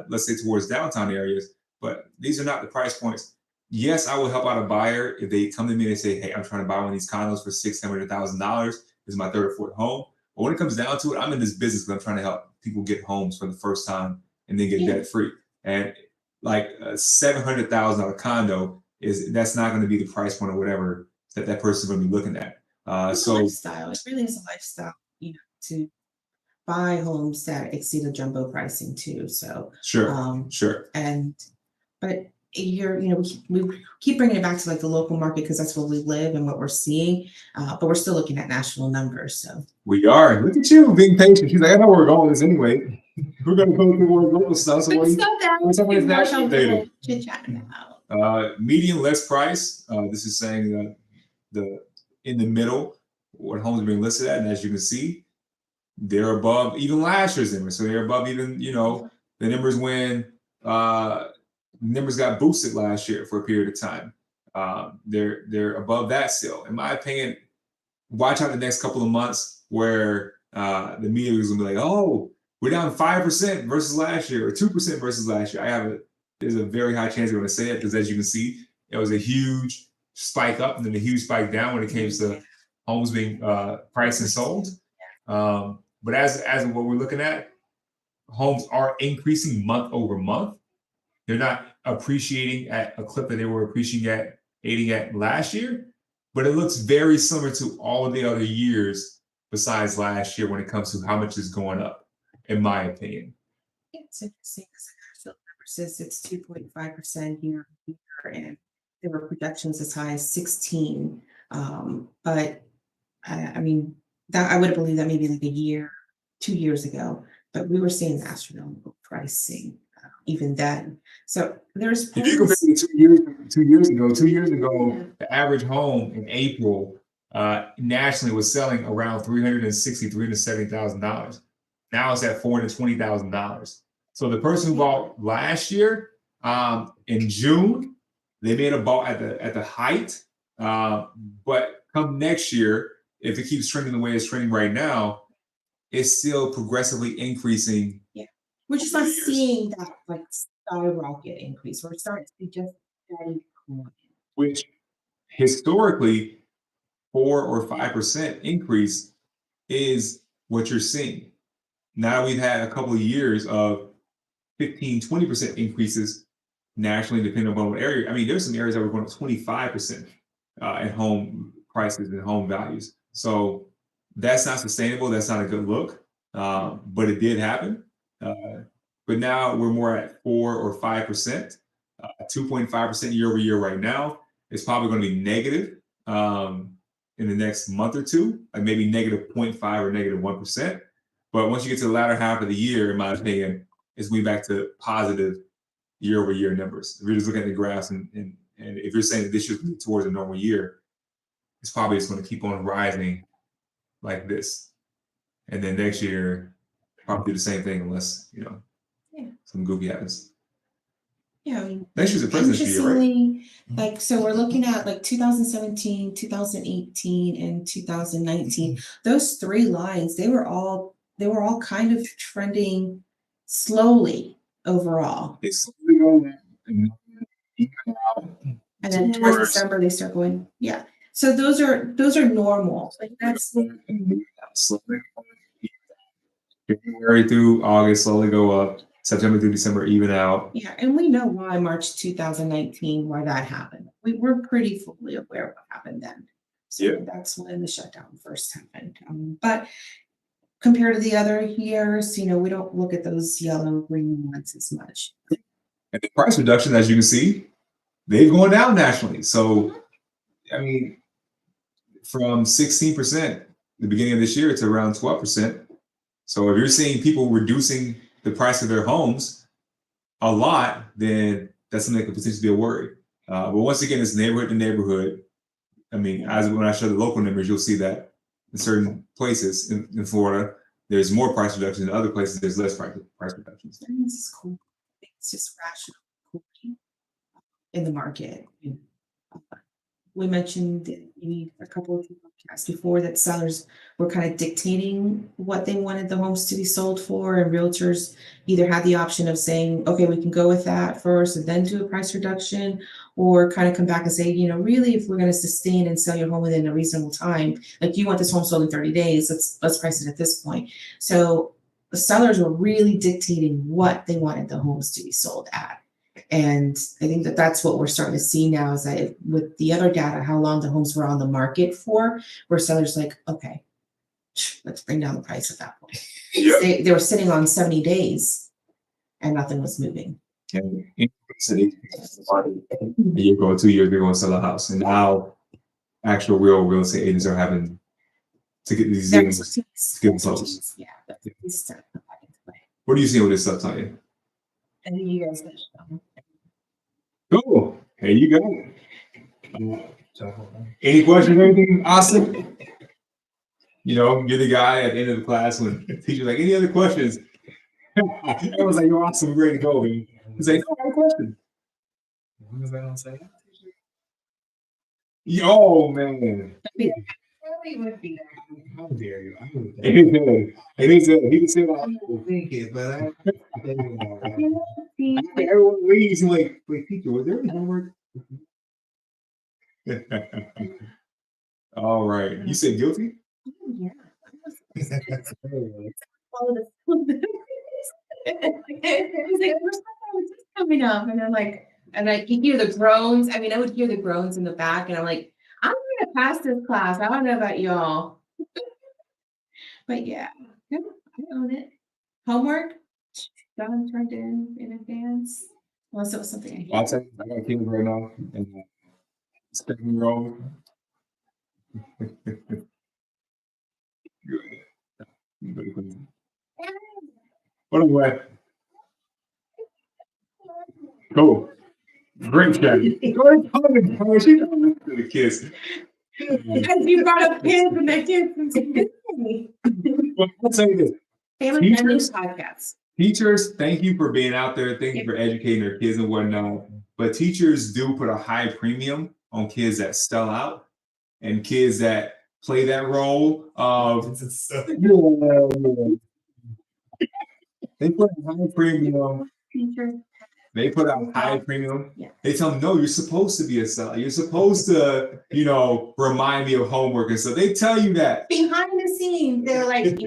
Let's say towards downtown areas, but these are not the price points. Yes, I will help out a buyer if they come to me and say, "Hey, I'm trying to buy one of these condos for $600,000. This is my third or fourth home." But when it comes down to it, I'm in this business because I'm trying to help people get homes for the first time and then get debt free. And like a $700,000 condo that's not going to be the price point or whatever that person's going to be looking at. It's a lifestyle. It really is a lifestyle, to buy homes that exceed the jumbo pricing too. So sure. But we keep bringing it back to like the local market because that's where we live and what we're seeing. But we're still looking at national numbers. So we are. Look at you being patient. She's like, I know where we're going with this anyway. We're going to go through more local stuff. So what's national data? Median list price. This is saying the in the middle what homes are being listed at, and as you can see, they're above even last year's numbers. So they're above even the numbers when numbers got boosted last year for a period of time. They're above that still. In my opinion, watch out the next couple of months where the media is gonna be like, "Oh, we're down 5% versus last year, or 2% versus last year." There's a very high chance they're going to say it because, as you can see, it was a huge spike up and then a huge spike down when it came to homes being priced and sold. But as what we're looking at, homes are increasing month over month. They're not appreciating at a clip that they were appreciating at last year, but it looks very similar to all of the other years besides last year when it comes to how much is going up, in my opinion. It's interesting because the national number says it's 2.5% year over year, and there were projections as high as 16. But that I would have believed that maybe like 2 years ago, but we were seeing astronomical pricing even then. So there's If you compare it to 2 years ago, 2 years ago, the average home in April nationally was selling around $370,000. Now it's at $420,000. So the person who bought last year in June, they may have bought at the height, but come next year, if it keeps trending the way it's trending right now, it's still progressively increasing. we're just not seeing that like skyrocket increase. We're starting to see just steady climb. Which historically 4 or 5% increase is what you're seeing. Now we've had a couple of years of 15, 20% increases nationally, depending on what area. I mean, there's some areas that were going to 25% in home prices and home values. So that's not sustainable. That's not a good look. But it did happen. But now we're more at 4 or 5%, 2.5% year over year right now. It's probably going to be negative in the next month or two, like maybe negative 0.5 or negative 1%. But once you get to the latter half of the year, in my opinion, it's going back to positive year over year numbers. If you're just looking at the graphs and if you're saying that this should be towards a normal year, it's probably just going to keep on rising like this. And then next year, probably do the same thing unless, something goofy happens. Yeah, I mean, Next year's a president's year, right? interestingly, like, so we're looking at like 2017, 2018, and 2019. Those three lines, they were all kind of trending slowly overall. It's slowly going and And then towards December, they start going, yeah. So those are normal. Like that's slowly January through August slowly go up. September through December even out. yeah, and we know why March 2019, why that happened. We were pretty fully aware of what happened then. So that's when the shutdown first happened. But compared to the other years, we don't look at those yellow green ones as much. And the price reduction, as you can see, they've gone down nationally. So, I mean, from 16% the beginning of this year to around 12%. So if you're seeing people reducing the price of their homes a lot, then that's something that could potentially be a worry. But once again, it's neighborhood to neighborhood. I mean, as when I show the local numbers, you'll see that in certain places in Florida, there's more price reductions. In other places, there's less price reductions. This is cool. It's just rational in the market. We mentioned maybe a couple of podcasts before that sellers were kind of dictating what they wanted the homes to be sold for, and realtors either had the option of saying, okay, we can go with that first and then do a price reduction, or kind of come back and say, really, if we're going to sustain and sell your home within a reasonable time, like you want this home sold in 30 days, let's price it at this point. So the sellers were really dictating what they wanted the homes to be sold at. And I think that that's what we're starting to see now, is that with the other data, how long the homes were on the market for, where sellers like, okay, let's bring down the price at that point. Yeah. They were sitting on 70 days and nothing was moving. And a year ago, 2 years, they're going to sell a house. And now actual real estate agents are having to get these deals to get them closed. Yeah, that's start to put that into play. What do you see with this stuff, Tanya? And then you guys finish them. Cool. There you go. Any questions or anything, Austin? You're the guy at the end of the class when the teacher's like, any other questions? I was like, you're awesome, we're ready to go, man. He's like, no, I have a question. As long as I don't say that. Yo, man. How dare you? I would He said, think it, but I everyone leaves. I'm like, wait, teacher, was there any homework? All right. You said guilty? Yeah. Coming up, and I'm like, and I could hear the groans. I mean, I would hear the groans in the back, and I'm like, I'm gonna pass this class. I don't know about y'all, but yeah, I own it. Homework done, turned in advance. Unless it was something I'll tell you, I got kids right now, and 7-year-old. But anyway, Cool. Great chat. Go ahead, comment. She don't listen to the kids. Because you brought up kids and their kids. Well, I'll tell you this. Family friendly Teachers? podcasts. Teachers, thank you for being out there. Thank you for educating their kids and whatnot. But teachers do put a high premium on kids that sell out and kids that play that role of they put a high premium. Teachers. They put a high premium. Yeah. They tell them, no, you're supposed to be a sellout. You're supposed to, remind me of homework. And so they tell you that. Behind the scenes, they're like,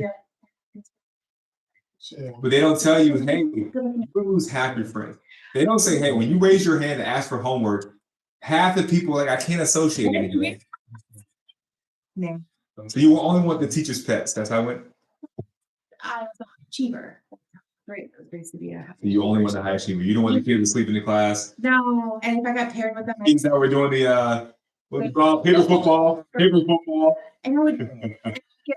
But they don't tell you, hey, you lose half your friends. They don't say, hey, when you raise your hand to ask for homework, half the people are like, I can't associate anything. Yeah. So you only want the teacher's pets. That's how it went. I was a achiever. Great. It was great to be a So you only want the high achiever. You don't want the kids to sleep in the class. No. And if I got paired with them, Kids that were doing the what you call paper football. and I would I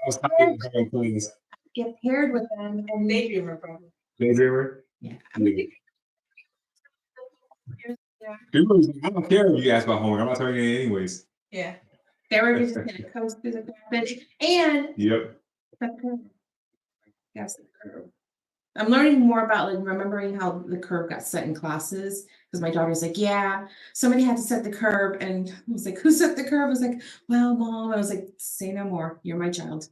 was talking to them, please. get paired with them and Daydreamer problem. Daydreamer? Yeah. People was like, I don't care if you ask about homework. I'm not telling you anyways. Yeah. they were just gonna coast through the bench. And Yep. yes, the curve. I'm learning more about like remembering how the curve got set in classes because my daughter's like, yeah, somebody had to set the curve, and I was like, who set the curve? I was like, well, mom. I was like, say no more. You're my child.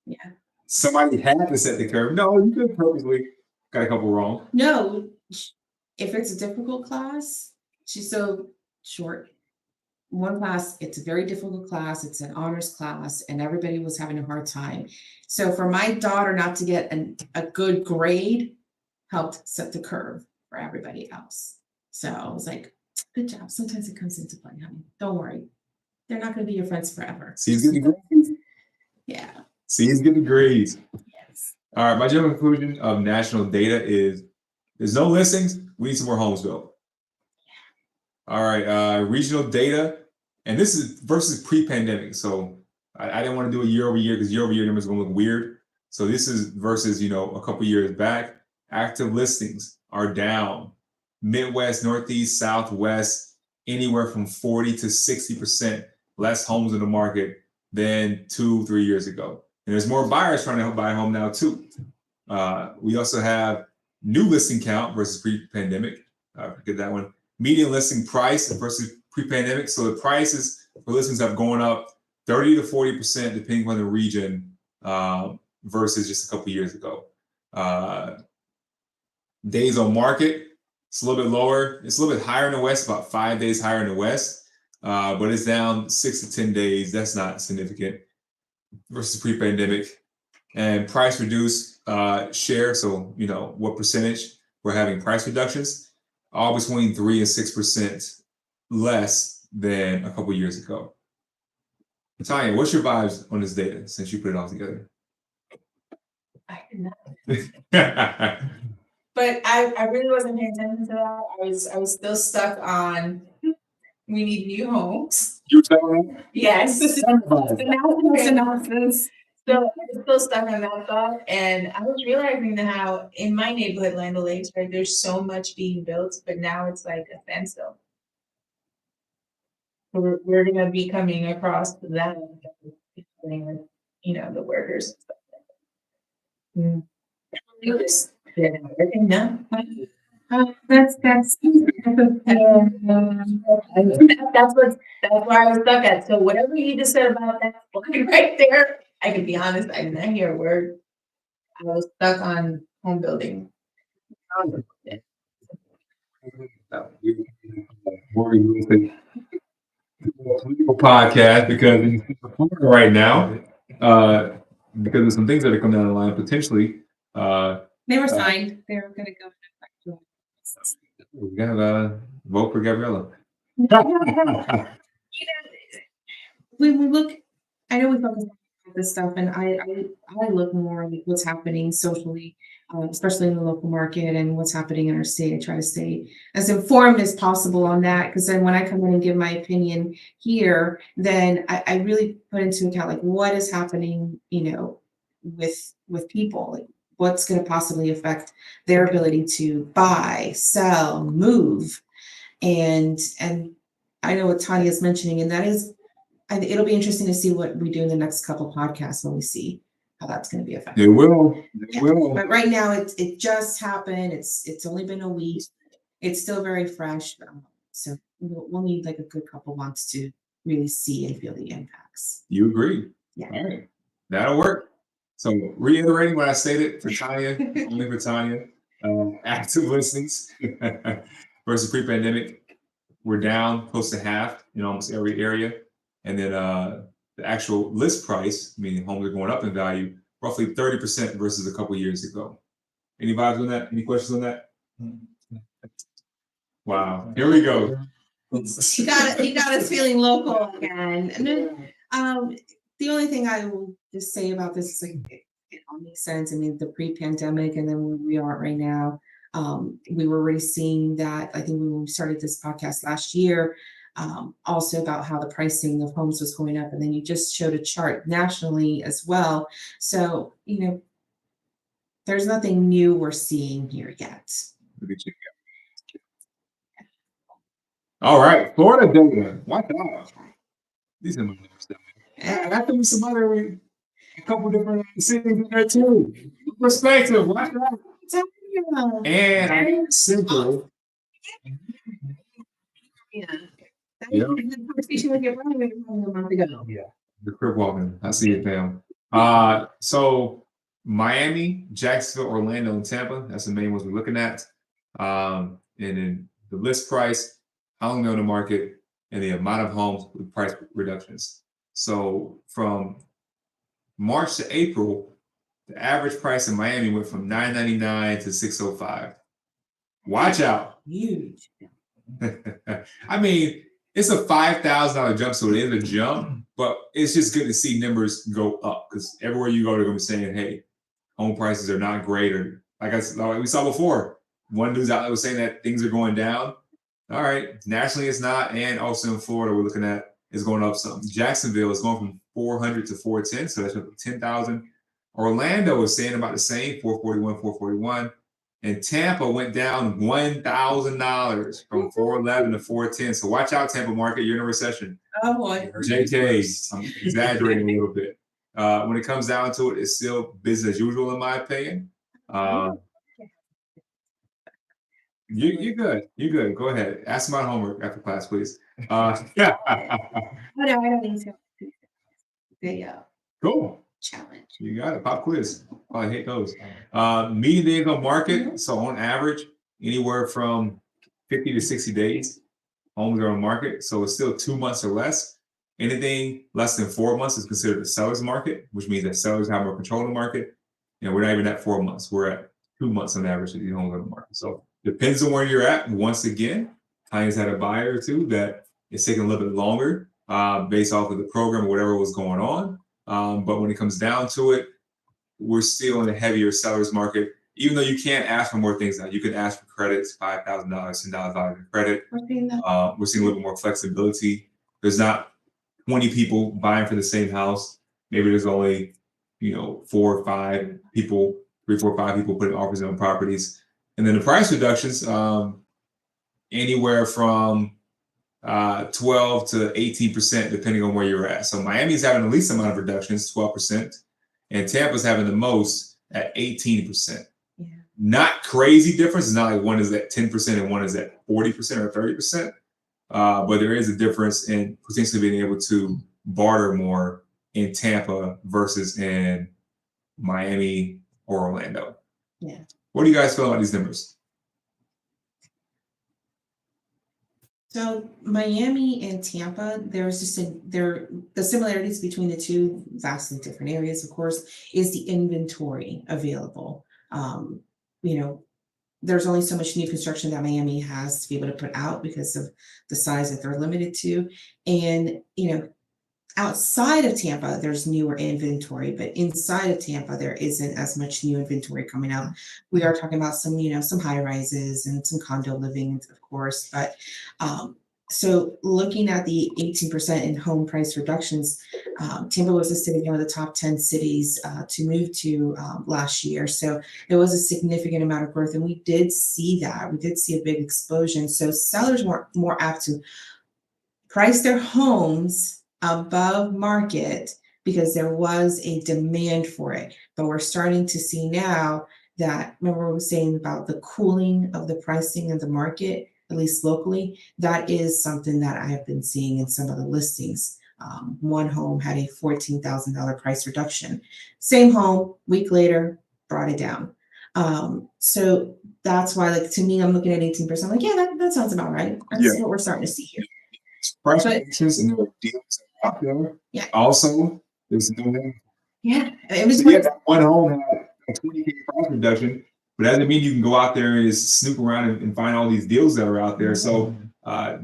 Yeah. Somebody had to set the curve. No, you could purposely got a couple wrong. No, if it's a difficult class, she's so short. One class, it's a very difficult class. It's an honors class, and everybody was having a hard time. So for my daughter not to get a good grade helped set the curve for everybody else. So I was like, good job. Sometimes it comes into play, honey. Don't worry. They're not going to be your friends forever. C's getting grades. Yeah. C's getting grades. Yes. All right. My general conclusion of national data is there's no listings. We need some more homes built. All right. Regional data. And this is versus pre-pandemic. So I didn't want to do a year over year because year over year numbers are going to look weird. So this is versus, a couple years back. Active listings are down. Midwest, Northeast, Southwest, anywhere from 40 to 60% less homes in the market than 2-3 years ago. And there's more buyers trying to buy a home now too. We also have new listing count versus pre-pandemic. Forget that one. Median listing price versus pre-pandemic. So the prices for listings have gone up 30 to 40% depending on the region versus just a couple years ago. Days on market, it's a little bit lower. It's a little bit higher in the West, about 5 days higher in the West, but it's down 6 to 10 days. That's not significant versus pre-pandemic. And price reduced share. So, what percentage we're having price reductions, all between 3 and 6% less than a couple years ago. Tanya, what's your vibes on this data since you put it all together? I did not. But I really wasn't paying attention to that. I was still stuck on we need new homes. You telling me? Yes. Synopsis. So I was still stuck on that thought, and I was realizing how in my neighborhood, Land O'Lakes, right, there's so much being built, but now it's like a standstill. We're gonna be coming across that, the workers. No. That's That's where I was stuck at. So whatever you just said about that line right there, I can be honest, I did not hear a word. I was stuck on home building. Podcast because right now, because of some things that are coming down the line potentially. They were signed. They were going to go. We gotta vote for Gabriela. We look. I know we focus on this stuff, and I look more at what's happening socially, especially in the local market and what's happening in our state. I try to stay as informed as possible on that, because then when I come in and give my opinion here, then I really put into account like what is happening, with people, like what's going to possibly affect their ability to buy, sell, move. And I know what Tanya is mentioning, and that is, it'll be interesting to see what we do in the next couple podcasts when we see how that's going to be affected. It will. It Yeah. will. But right now, it just happened. It's only been a week. It's still very fresh. So we'll need like a good couple months to really see and feel the impacts. You agree? Yeah. All right. That'll work. So reiterating what I stated for Tanya, only for Tanya, active listings versus pre-pandemic, we're down close to half in almost every area. And then the actual list price, meaning homes are going up in value, roughly 30% versus a couple years ago. Any vibes on that? Any questions on that? Wow. Here we go. You got us feeling local again. And then the only thing I will just say about this is like it all makes sense. I mean, the pre-pandemic and then where we are right now, we were already seeing that. I think when we started this podcast last year, also about how the pricing of homes was going up, and then you just showed a chart nationally as well. So there's nothing new we're seeing here yet. All right, Florida data. Watch out. These are my numbers down there. And I think some other, a couple different cities in there too. Perspective. Watch out. And I'm simple. Yeah. Yeah. The conversation with your brother a month ago. Yeah. The crib walking. I see it, fam. So Miami, Jacksonville, Orlando, and Tampa. That's the main ones we're looking at. And then the list price, how long they're on the market, and the amount of homes with price reductions. So from March to April, the average price in Miami went from $999 to $605. Watch out. Huge. I mean, it's a $5,000 jump, so it is a jump, but it's just good to see numbers go up because everywhere you go, they're going to be saying, hey, home prices are not great. Or like we saw before, one news outlet was saying that things are going down. All right, nationally it's not, and also in Florida we're looking at is going up some. Jacksonville is going from 400 to 410, so that's up to 10,000. Orlando is saying about the same, 441, 441, and Tampa went down $1,000 from 411 to 410. So watch out, Tampa market, you're in a recession. Oh boy. JK, I'm exaggerating a little bit. When it comes down to it, it's still business as usual in my opinion. You're good. You're good. Go ahead. Ask my homework after class, please. Oh, no, I don't think so. The Cool. challenge. You got it. Pop quiz. Oh, I hate those. Median days on market. So on average, anywhere from 50 to 60 days, homes are on market. So it's still 2 months or less. Anything less than 4 months is considered a seller's market, which means that sellers have more control of the market. And we're not even at 4 months. We're at 2 months on average of these homes on the market. So depends on where you're at. Once again, Tanya's had a buyer or two that it's taking a little bit longer based off of the program or whatever was going on. But when it comes down to it, we're still in a heavier seller's market. Even though you can't ask for more things now, you can ask for credits, $5,000, $10,000 in credit. We're seeing a little bit more flexibility. There's not 20 people buying for the same house. Maybe there's only 4 or 5 people, 3, 4, 5 people putting offers on properties. And then the price reductions, anywhere from 12 to 18%, depending on where you're at. So Miami's having the least amount of reductions, 12%, and Tampa's having the most at 18%. Yeah. Not crazy difference. It's not like one is at 10% and one is at 40% or 30%. But there is a difference in potentially being able to barter more in Tampa versus in Miami or Orlando. Yeah. What do you guys feel about these numbers? So Miami and Tampa, there's just the similarities between the two, vastly different areas, of course, is the inventory available. There's only so much new construction that Miami has to be able to put out because of the size that they're limited to. And, outside of Tampa, there's newer inventory, but inside of Tampa, there isn't as much new inventory coming out. We are talking about some high rises and some condo living, of course, but So looking at the 18% in home price reductions, Tampa was listed as one of the top 10 cities to move to last year. So there was a significant amount of growth, and we did see that. We did see a big explosion. So sellers were more apt to price their homes above market because there was a demand for it. But we're starting to see now that, remember what I was saying about the cooling of the pricing of the market, at least locally, that is something that I have been seeing in some of the listings. One home had a $14,000 price reduction. Same home, week later, brought it down. So that's why, like, to me, I'm looking at 18%. Like, yeah, that sounds about right. That's what we're starting to see here. Price But- reductions and there are deals out there. Yeah. Also, there's no. Yeah, it was So yeah, that one home had a 20K price reduction, but that doesn't mean you can go out there and just snoop around and find all these deals that are out there. So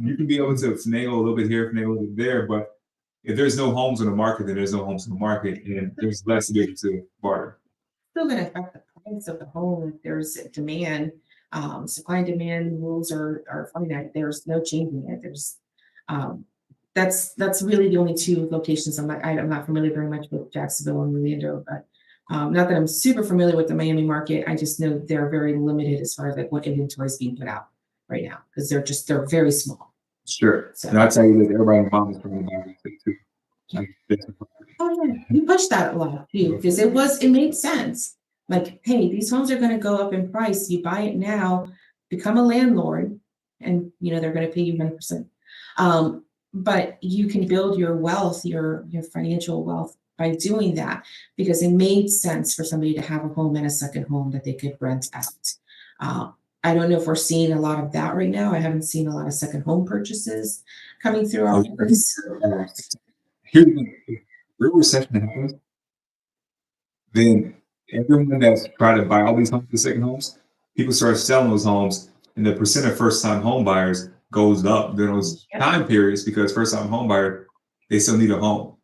you can be able to finagle a little bit here, finagle a little bit there, but if there's no homes on the market, then there's no homes on the market, and there's less to be able to barter. still going to affect the price of the home if there's demand. Supply and demand rules are finite. There's no changing it. There's that's really the only two locations I'm not familiar very much with Jacksonville and Orlando, but not that I'm super familiar with the Miami market. I just know they're very limited as far as like what inventory is being put out right now because they're very small. Sure. So- And I tell you that everybody in the mom is probably buying it too. Oh yeah, you pushed that a lot too because it made sense. Like, hey, these homes are going to go up in price. You buy it now, become a landlord, and they're going to pay you 100%. But you can build your wealth, your financial wealth by doing that because it made sense for somebody to have a home and a second home that they could rent out. I don't know if we're seeing a lot of that right now. I haven't seen a lot of second home purchases coming through our office. Here's the thing. If real recession happens, then everyone that's trying to buy all these homes, the second homes, people start selling those homes, and the percent of first-time home buyers goes up during those time periods because first-time home buyer, they still need a home.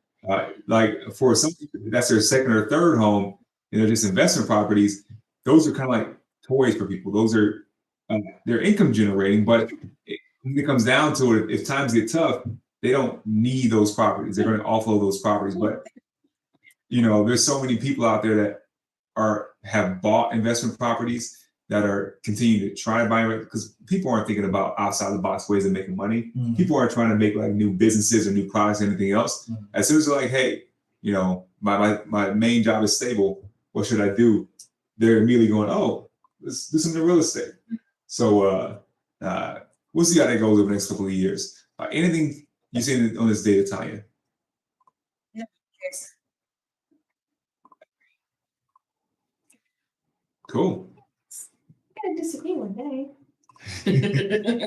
Like for some people, that's their second or third home, and they're just investment properties. Those are kind of like toys for people. Those are they're income generating, but when it comes down to it, if times get tough, they don't need those properties. They're going to offload those properties. But there's so many people out there that have bought investment properties that are continuing to try to buy it because people aren't thinking about outside the box ways of making money. Mm. People aren't trying to make like new businesses or new products or anything else. Mm. As soon as they're like, hey, my main job is stable. What should I do? They're immediately going, oh, let's do some real estate. So we'll see how that goes over the next couple of years. Anything you see on this data, Tanya? Yes. Cool. Gonna disagree one day.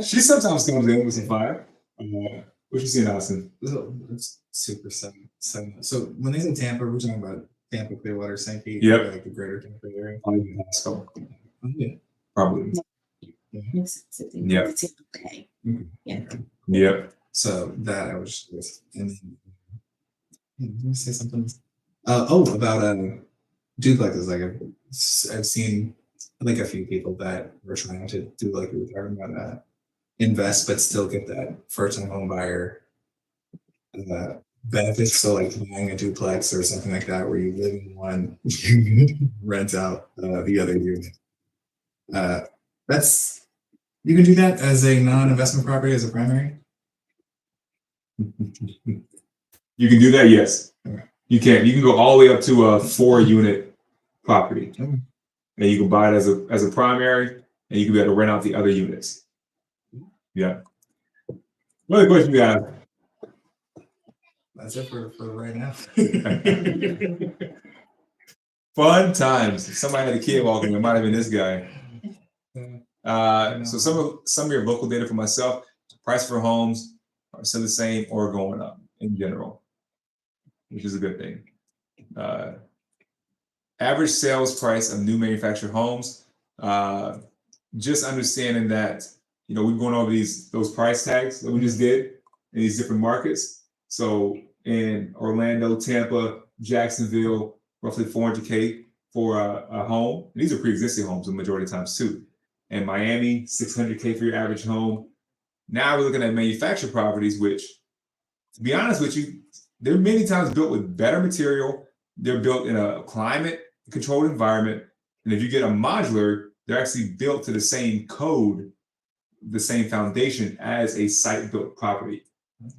She sometimes comes in with some fire. What you seeing, Austin? So it's super seven. So when they say Tampa, we're talking about Tampa, Clearwater, St. Pete, Yep. like the greater Tampa area. So Oh, yeah. probably. Makes sense. Yeah. It's okay. Mhm. Yeah. Yep. So that I was just, and then let me say something. About duplexes. Like I've seen like a few people that were trying to do like we were talking about invest but still get that first time home buyer benefits. So like buying a duplex or something like that where you live in one, you rent out the other unit. You can do that as a non-investment property as a primary. You can do that, yes. Okay. You can go all the way up to a 4-unit property. Okay. And you can buy it as a primary, and you can be able to rent out the other units. Yeah. What other question you have? That's it for right now. Fun times. Somebody had a kid walking. It might have been this guy. So some of your local data for myself. Price for homes are still the same or going up in general, which is a good thing. Average sales price of new manufactured homes. Just understanding that we're going over those price tags that we just did in these different markets. So in Orlando, Tampa, Jacksonville, roughly 400K for a home. And these are pre-existing homes the majority of times too. In Miami, 600K for your average home. Now we're looking at manufactured properties, which, to be honest with you, they're many times built with better material. They're built in a climate-controlled environment. And if you get a modular, they're actually built to the same code, the same foundation as a site-built property.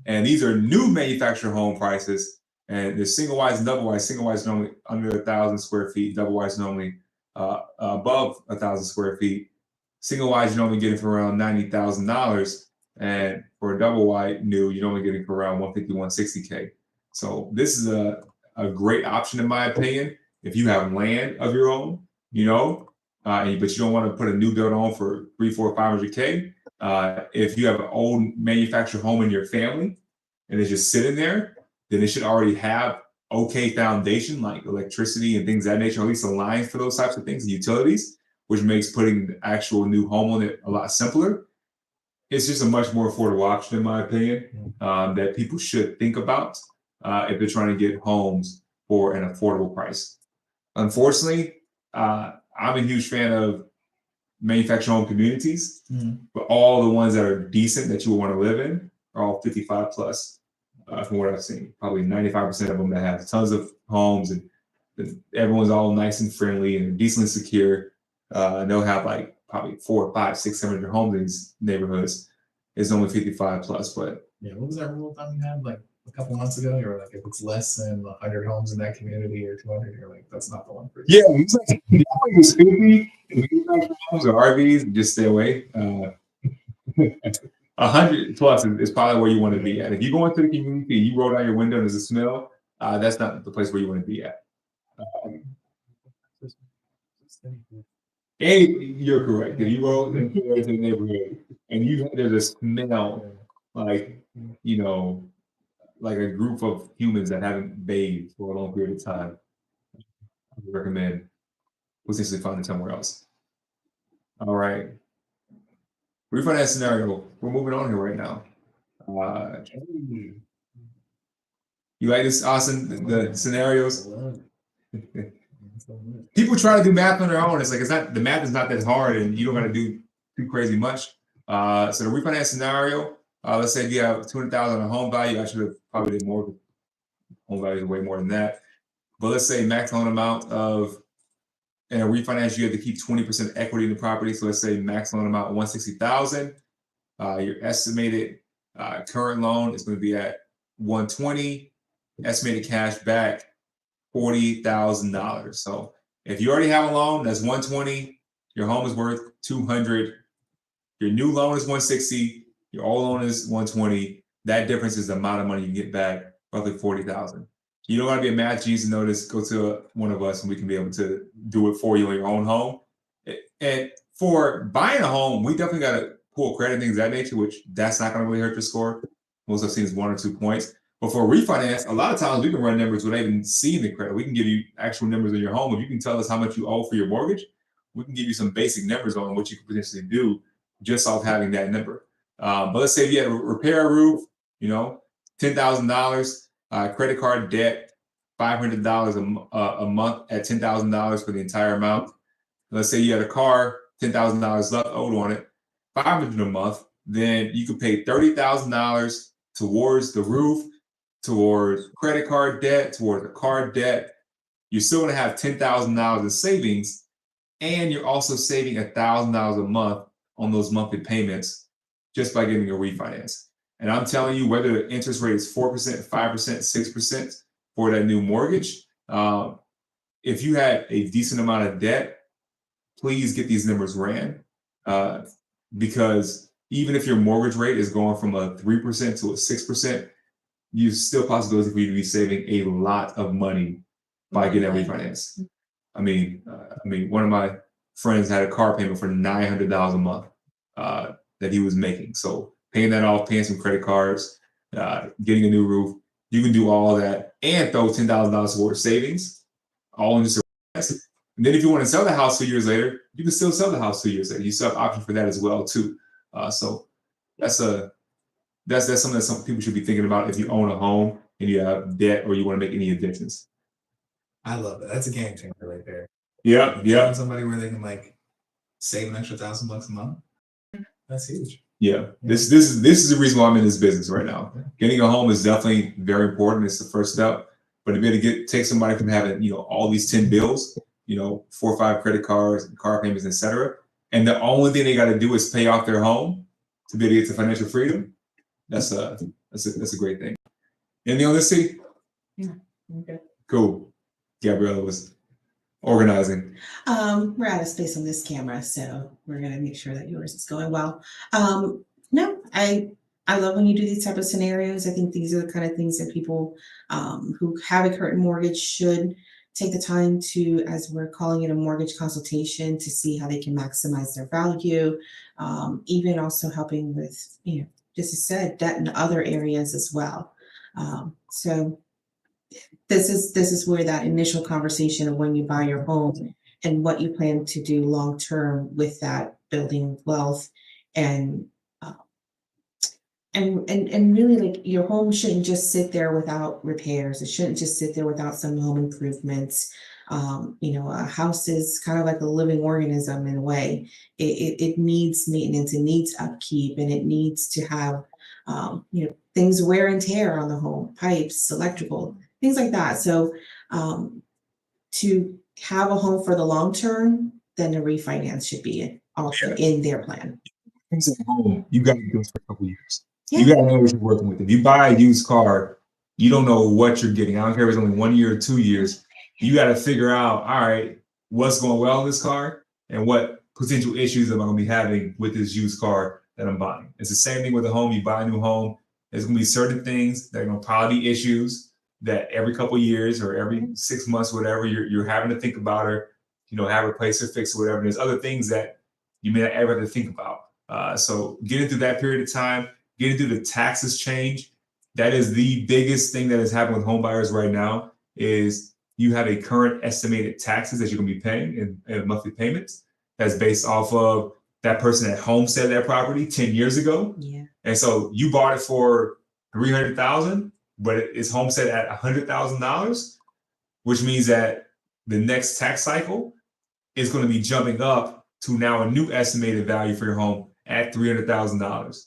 And these are new manufactured home prices. And there's single wide and double wide. Single wide is normally under 1,000 square feet. Double wide is normally above 1,000 square feet. Single wide, you're normally getting for around $90,000. And for a double wide new, you're only getting for around 150, 160K. So this is a great option, in my opinion. If you have land of your own, but you don't want to put a new build on for 300, 400, 500K. If you have an old manufactured home in your family and it's just sitting there, then it should already have okay foundation like electricity and things of that nature, or at least a line for those types of things and utilities, which makes putting the actual new home on it a lot simpler. It's just a much more affordable option, in my opinion, that people should think about if they're trying to get homes for an affordable price. Unfortunately, I'm a huge fan of manufactured home communities, but all the ones that are decent that you will want to live in are all 55 plus, from what I've seen. Probably 95% of them that have tons of homes and everyone's all nice and friendly and decently secure. And they'll have like probably 4, 5, 6, 700 homes in these neighborhoods. It's only 55 plus, but yeah, what was that rule of thumb you had like a couple months ago? You were like, if it's less than 100 homes in that community or 200, you're like, that's not the one for you. yeah, it's like it's 50 homes or RVs, just stay away. 100 plus is probably where you want to be at. If you go into the community, you roll down your window and there's a smell, that's not the place where you want to be at. And you're correct. If you roll into the neighborhood and there's a smell like, like a group of humans that haven't bathed for a long period of time, I would recommend potentially finding somewhere else. All right. Refinance scenario. We're moving on here right now. You like this, Austin? The scenarios? People try to do math on their own. It's like the math is not that hard, and you don't got to do too crazy much. So the refinance scenario. Let's say if you have $200,000 on home value. I should have probably did more. Home value is way more than that. But let's say max loan amount of, in a refinance, you have to keep 20% equity in the property. So let's say max loan amount $160,000. Your estimated current loan is going to be at $120,000. Estimated cash back $40,000. So if you already have a loan, that's $120,000. Your home is worth $200,000. Your new loan is $160,000. Your old loan is $120,000. That difference is the amount of money you get back, roughly $40,000. You don't want to be a math genius and know this. Go to one of us and we can be able to do it for you on your own home. And for buying a home, we definitely got to pull credit and things of that nature, which that's not going to really hurt your score. Most I've seen is 1 or 2 points. But for a refinance, a lot of times we can run numbers without even seeing the credit. We can give you actual numbers in your home. If you can tell us how much you owe for your mortgage, we can give you some basic numbers on what you could potentially do just off having that number. But let's say if you had to repair a roof, $10,000, credit card debt, $500 a month at $10,000 for the entire amount. Let's say you had a car, $10,000 left owed on it, $500 a month. Then you could pay $30,000 towards the roof, towards credit card debt, towards the car debt. You're still going to have $10,000 in savings, and you're also saving $1,000 a month on those monthly payments just by getting a refinance. And I'm telling you, whether the interest rate is 4%, 5%, 6% for that new mortgage, if you had a decent amount of debt, please get these numbers ran, because even if your mortgage rate is going from a 3% to a 6%, you still possibility for you to be saving a lot of money by getting a refinance. I mean, one of my friends had a car payment for $900 a month that he was making. So paying that off, paying some credit cards, getting a new roof, you can do all that and throw $10,000 towards savings, all in just a refinance. And then if you want to sell the house 2 years later, you can still sell the house 2 years later. You still have option for that as well too. So that's something that some people should be thinking about if you own a home and you have debt or you want to make any additions. I love it. That's a game changer right there. Yeah. Somebody where they can like save an extra $1,000 a month. That's huge. Yeah, this is the reason why I'm in this business right now. Getting a home is definitely very important. It's the first step, but to be able to take somebody from having all these 10 bills, 4 or 5 credit cards, car payments, etc., and the only thing they got to do is pay off their home to be able to get to financial freedom. That's a great thing. Anything on this seat? Yeah. Okay. Cool. Gabriela was organizing. We're out of space on this camera, so we're gonna make sure that yours is going well. No, I love when you do these type of scenarios. I think these are the kind of things that people who have a current mortgage should take the time to, as we're calling it, a mortgage consultation, to see how they can maximize their value. Even also helping with, just as said, debt in other areas as well. So this is where that initial conversation of when you buy your home and what you plan to do long term with that building wealth, and really, like, your home shouldn't just sit there without repairs. It shouldn't just sit there without some home improvements. A house is kind of like a living organism in a way. It needs maintenance, it needs upkeep, and it needs to have things wear and tear on the home, pipes, electrical, things like that. So to have a home for the long term, then a refinance should be also in their plan. Home, you got to do it for a couple years. Yeah. You got to know what you're working with. If you buy a used car, you don't know what you're getting. I don't care if it's only 1 year or 2 years. You got to figure out, all right, what's going well in this car and what potential issues am I going to be having with this used car that I'm buying. It's the same thing with a home. You buy a new home, there's going to be certain things that are going to probably be issues that every couple of years or every 6 months, whatever, you're having to think about, or have a replace or fix or whatever. And there's other things that you may not ever have to think about. So getting through that period of time, getting through the taxes change, that is the biggest thing that is happening with home buyers right now. Is you have a current estimated taxes that you're going to be paying in monthly payments that's based off of that person that homesteaded that property 10 years ago. Yeah. And so you bought it for $300,000, but it's homestead at $100,000, which means that the next tax cycle is going to be jumping up to now a new estimated value for your home at $300,000.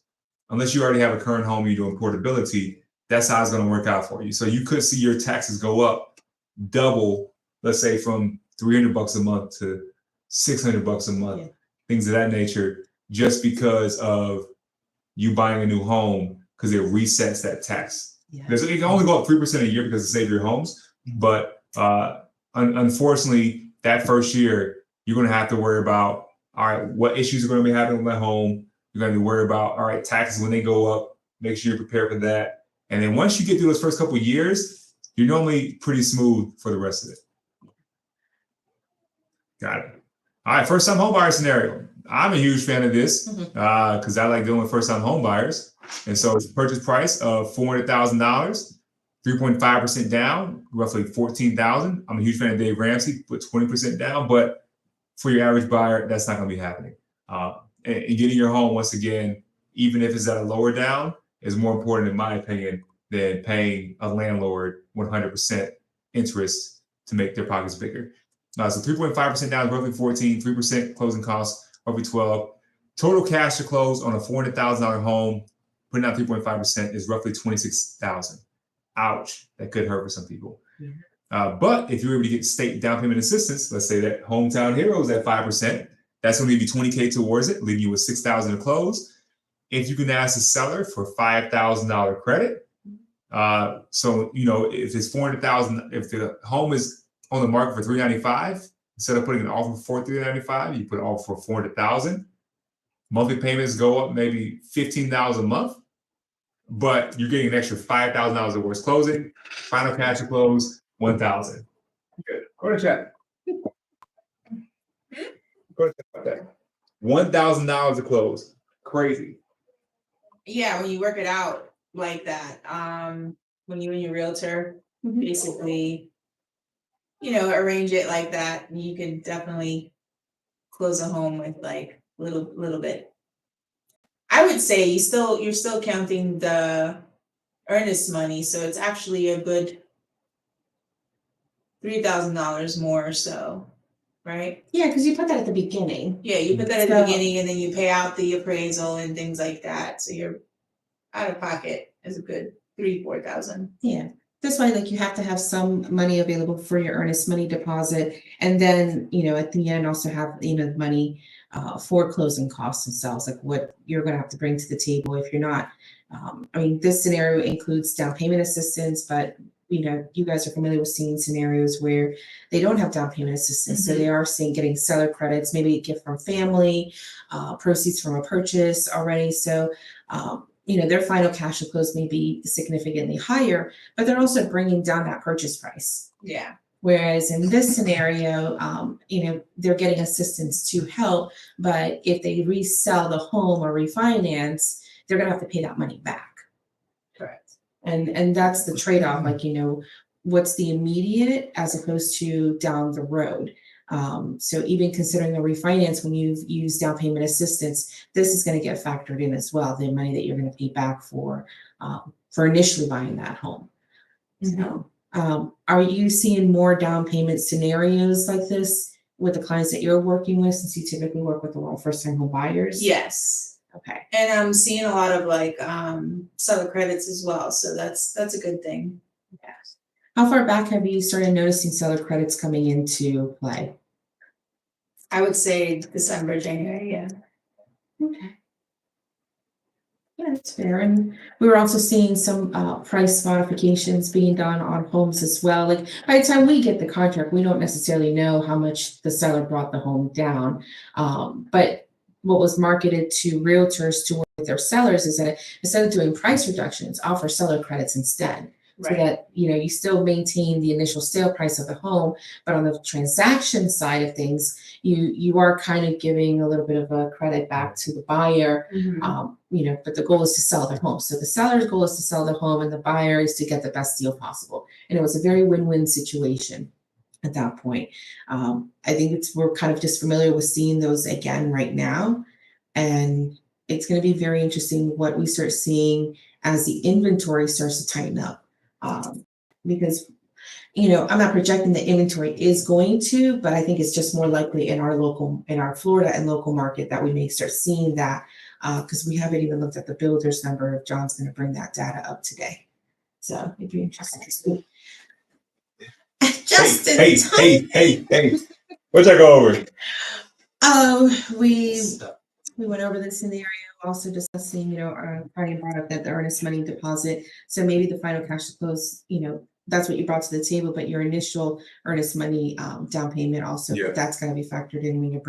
Unless you already have a current home, you're doing portability, that's how it's going to work out for you. So you could see your taxes go up double, let's say from $300 a month to $600 a month, things of that nature, just because of you buying a new home, because it resets that tax. Yeah. It can only go up 3% a year because it saves your homes, but unfortunately, that first year, you're going to have to worry about, all right, what issues are going to be happening with my home. You're going to worry about, all right, taxes when they go up, make sure you're prepared for that. And then once you get through those first couple of years, you're normally pretty smooth for the rest of it. Got it. All right, first time home buyer scenario. I'm a huge fan of this because I like dealing with first time home buyers. And so it's a purchase price of $400,000, 3.5% down, roughly $14,000. I'm a huge fan of Dave Ramsey, put 20% down, but for your average buyer, that's not going to be happening. And getting your home, once again, even if it's at a lower down, is more important, in my opinion, than paying a landlord 100% interest to make their pockets bigger. So 3.5% down is roughly 14, 3% closing costs, roughly 12. Total cash to close on a $400,000 home, putting out 3.5% is roughly $26,000. Ouch, that could hurt for some people. But if you're able to get state down payment assistance, let's say that Hometown Heroes at 5%, that's going to give you $20K towards it, leaving you with $6,000 to close. If you can ask the seller for $5,000 credit, so if it's $400,000, if the home is on the market for $395,000, instead of putting an offer for $395,000, you put an offer for $400,000. Monthly payments go up maybe $15,000 a month, but you're getting an extra $5,000 towards closing. Final cash to close $1,000. Good. Go to chat. Go to chat about that. $1,000 to close. Crazy. Yeah, when you work it out like that, when you and your realtor basically, arrange it like that, you can definitely close a home with like little bit. I would say you're still counting the earnest money, so it's actually a good $3,000 more or so, right? Yeah, because you put that at the beginning. Yeah, you put that at the So- beginning and then you pay out the appraisal and things like that. So you're out of pocket is a good 3,000-4,000. Yeah, that's why like you have to have some money available for your earnest money deposit. And then, at the end also have, the money for closing costs themselves, like what you're gonna have to bring to the table if you're not. This scenario includes down payment assistance, but you guys are familiar with seeing scenarios where they don't have down payment assistance. So they are seeing getting seller credits, maybe a gift from family, proceeds from a purchase already. So, their final cash flow close may be significantly higher, but they're also bringing down that purchase price. Yeah. Whereas in this scenario, they're getting assistance to help, but if they resell the home or refinance, they're gonna have to pay that money back. Correct. And that's the trade-off, like, what's the immediate as opposed to down the road. So even considering a refinance, when you've used down payment assistance, this is going to get factored in as well, the money that you're going to pay back for initially buying that home. So, are you seeing more down payment scenarios like this with the clients that you're working with, since you typically work with a lot of first-time home buyers? Yes. Okay. And I'm seeing a lot of seller credits as well. So that's a good thing. Yes. How far back have you started noticing seller credits coming into play? I would say December, January, yeah. Okay. Yeah, that's fair. And we were also seeing some price modifications being done on homes as well. Like by the time we get the contract, we don't necessarily know how much the seller brought the home down. But what was marketed to realtors to work with their sellers is that instead of doing price reductions, offer seller credits instead. So that you still maintain the initial sale price of the home, but on the transaction side of things, you are kind of giving a little bit of a credit back to the buyer. But the goal is to sell the home. So the seller's goal is to sell the home, and the buyer is to get the best deal possible. And it was a very win-win situation at that point. I think we're kind of just familiar with seeing those again right now, and it's going to be very interesting what we start seeing as the inventory starts to tighten up. Because I'm not projecting the inventory is going to, but I think it's just more likely in our Florida and local market that we may start seeing that, because we haven't even looked at the builders number. John's going to bring that data up today, so it'd be interesting to see. Hey! What'd I go over? We went over the scenario, also discussing, Tanya brought up that the earnest money deposit. So maybe the final cash to close, that's what you brought to the table, but your initial earnest money down payment also, that's going to be factored in when you're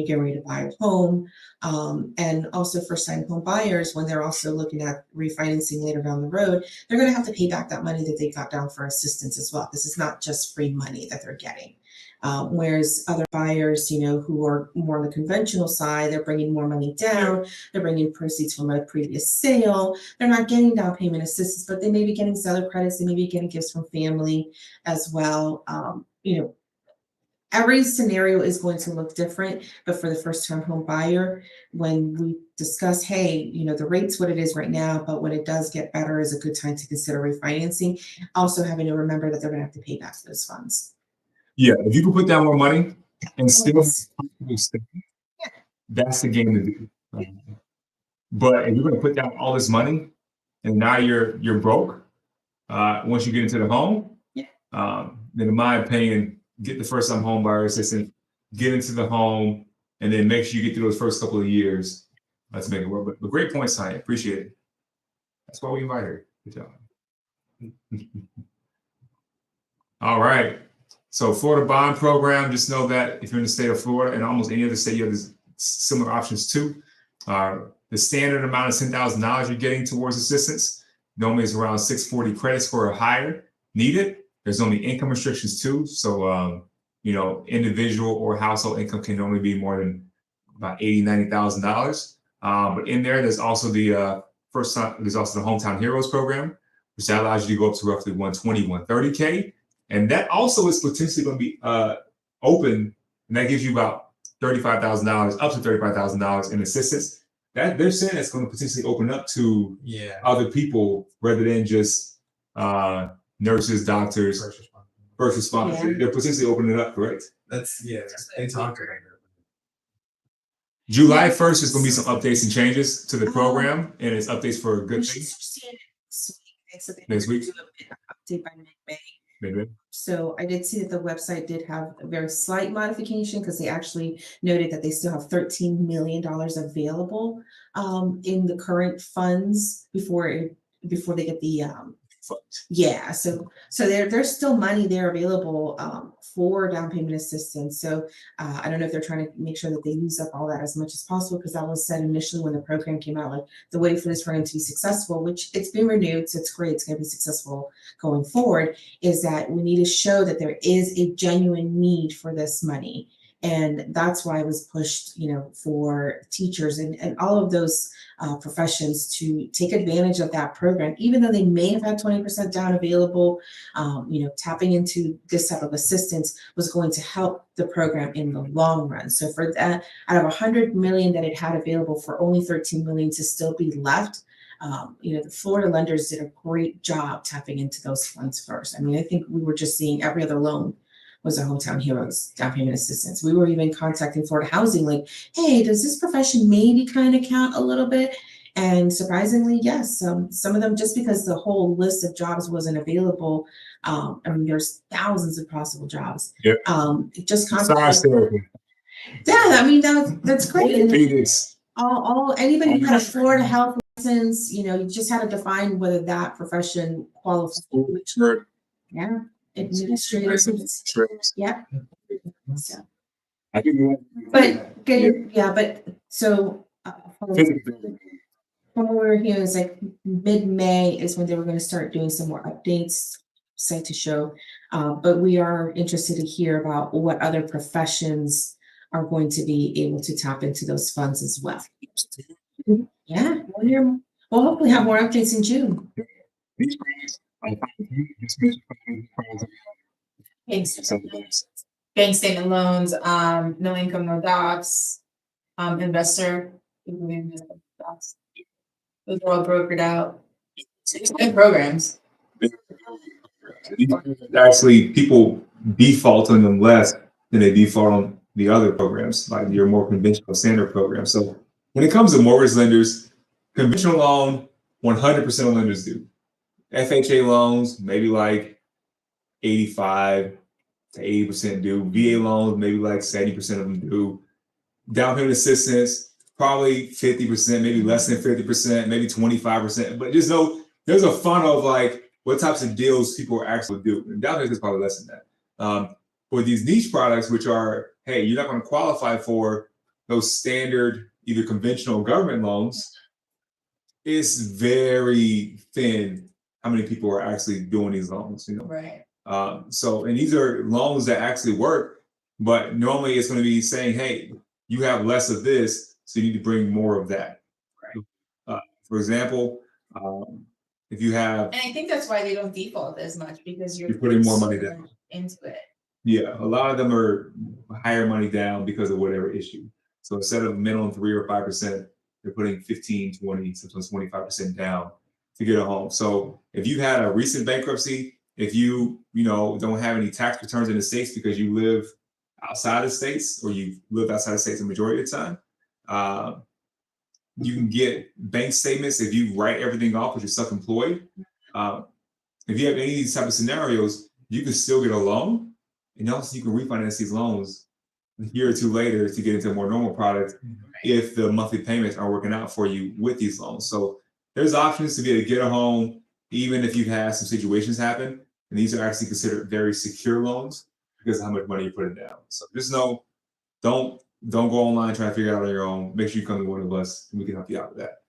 getting ready to buy a home. And also first-time home buyers, when they're also looking at refinancing later down the road, they're going to have to pay back that money that they got down for assistance as well. This is not just free money that they're getting. Whereas other buyers, who are more on the conventional side, they're bringing more money down, they're bringing proceeds from a previous sale, they're not getting down payment assistance, but they may be getting seller credits, they may be getting gifts from family as well. Every scenario is going to look different, but for the first-time home buyer, when we discuss, hey, the rate's what it is right now, but when it does get better is a good time to consider refinancing, also having to remember that they're going to have to pay back those funds. Yeah, if you can put down more money and still stay, that's the game to do. But if you're going to put down all this money and now you're broke, once you get into the home, then in my opinion, get the first-time home buyer assistant, get into the home, and then make sure you get through those first couple of years. Let's make it work. But great points, Tanya. Appreciate it. That's why we invite her. Good job. All right. So Florida bond program, just know that if you're in the state of Florida and almost any other state, you have similar options too. The standard amount of $10,000 you're getting towards assistance normally is around 640 credit score or higher needed. There's only income restrictions too. So, individual or household income can normally be more than about $80,000, $90,000. But in there's also the Hometown Heroes program, which that allows you to go up to roughly 120, 130K. And that also is potentially going to be open, and that gives you about $35,000, up to $35,000 in assistance. That they're saying that's going to potentially open up to other people rather than just nurses, doctors, first responders. Yeah. They're potentially opening it up, correct? That's, yeah, they talked about it. July 1st is going to be some updates and changes to the Oh. program, and it's updates for good We should things. see it next week. So they Next might week? do a bit of update by mid-May. Maybe. So I did see that the website did have a very slight modification because they actually noted that they still have $13 million available in the current funds before they get the yeah. So there's still money there available for down payment assistance. So I don't know if they're trying to make sure that they use up all that as much as possible, because that was said initially when the program came out, like the way for this program to be successful, which it's been renewed, so it's great, it's going to be successful going forward, is that we need to show that there is a genuine need for this money. And that's why it was pushed, for teachers and all of those professions to take advantage of that program, even though they may have had 20% down available. Tapping into this type of assistance was going to help the program in the long run. So for that, out of 100 million that it had available, for only 13 million to still be left, the Florida lenders did a great job tapping into those funds first. I mean, I think we were just seeing every other loan was a Hometown Heroes down payment assistance. We were even contacting Florida Housing, like, hey, does this profession maybe kind of count a little bit? And surprisingly, yes, some of them, just because the whole list of jobs wasn't available. There's thousands of possible jobs. Yep. Just Massage therapy. yeah, I mean, that's great. And Orthopedics. anybody who had a Florida health license, you just had to define whether that profession qualifies. Yeah. Administrators. Yeah. So, I think but good, yeah, but so from what we were hearing, is like mid-May is when they were going to start doing some more updates, site to show. But we are interested to hear about what other professions are going to be able to tap into those funds as well. Yeah, we'll hopefully have more updates in June. Bank statement loans, no income, no docs, investor. Docs. Those are all brokered out. Good programs. Actually, people default on them less than they default on the other programs, like your more conventional standard programs. So when it comes to mortgage lenders, conventional loan, 100% of lenders do. FHA loans, maybe like 85 to 80% do. VA loans, maybe like 70% of them do. Down payment assistance, probably 50%, maybe less than 50%, maybe 25%. But just know there's a funnel of like what types of deals people actually do. And down payment is probably less than that. For these niche products, which are, hey, you're not going to qualify for those standard, either conventional government loans, it's very thin how many people are actually doing these loans, Right. And these are loans that actually work, but normally it's going to be saying, hey, you have less of this, so you need to bring more of that. Right. For example, if you have, And I think that's why they don't default as much, because you're putting more money down into it. Yeah, a lot of them are higher money down because of whatever issue. So instead of minimum 3 or 5%, they're putting 15, 20, sometimes 25% down to get a home. So if you had a recent bankruptcy, if you don't have any tax returns in the States because you live outside of the States, or you've lived outside the States the majority of the time, you can get bank statements if you write everything off because you're self-employed. If you have any of these type of scenarios, you can still get a loan. And also you can refinance these loans a year or two later to get into a more normal product if the monthly payments are working out for you with these loans. So there's options to be able to get a home, even if you've had some situations happen. And these are actually considered very secure loans because of how much money you're putting down. So just know, don't go online trying to figure it out on your own. Make sure you come to one of us and we can help you out with that.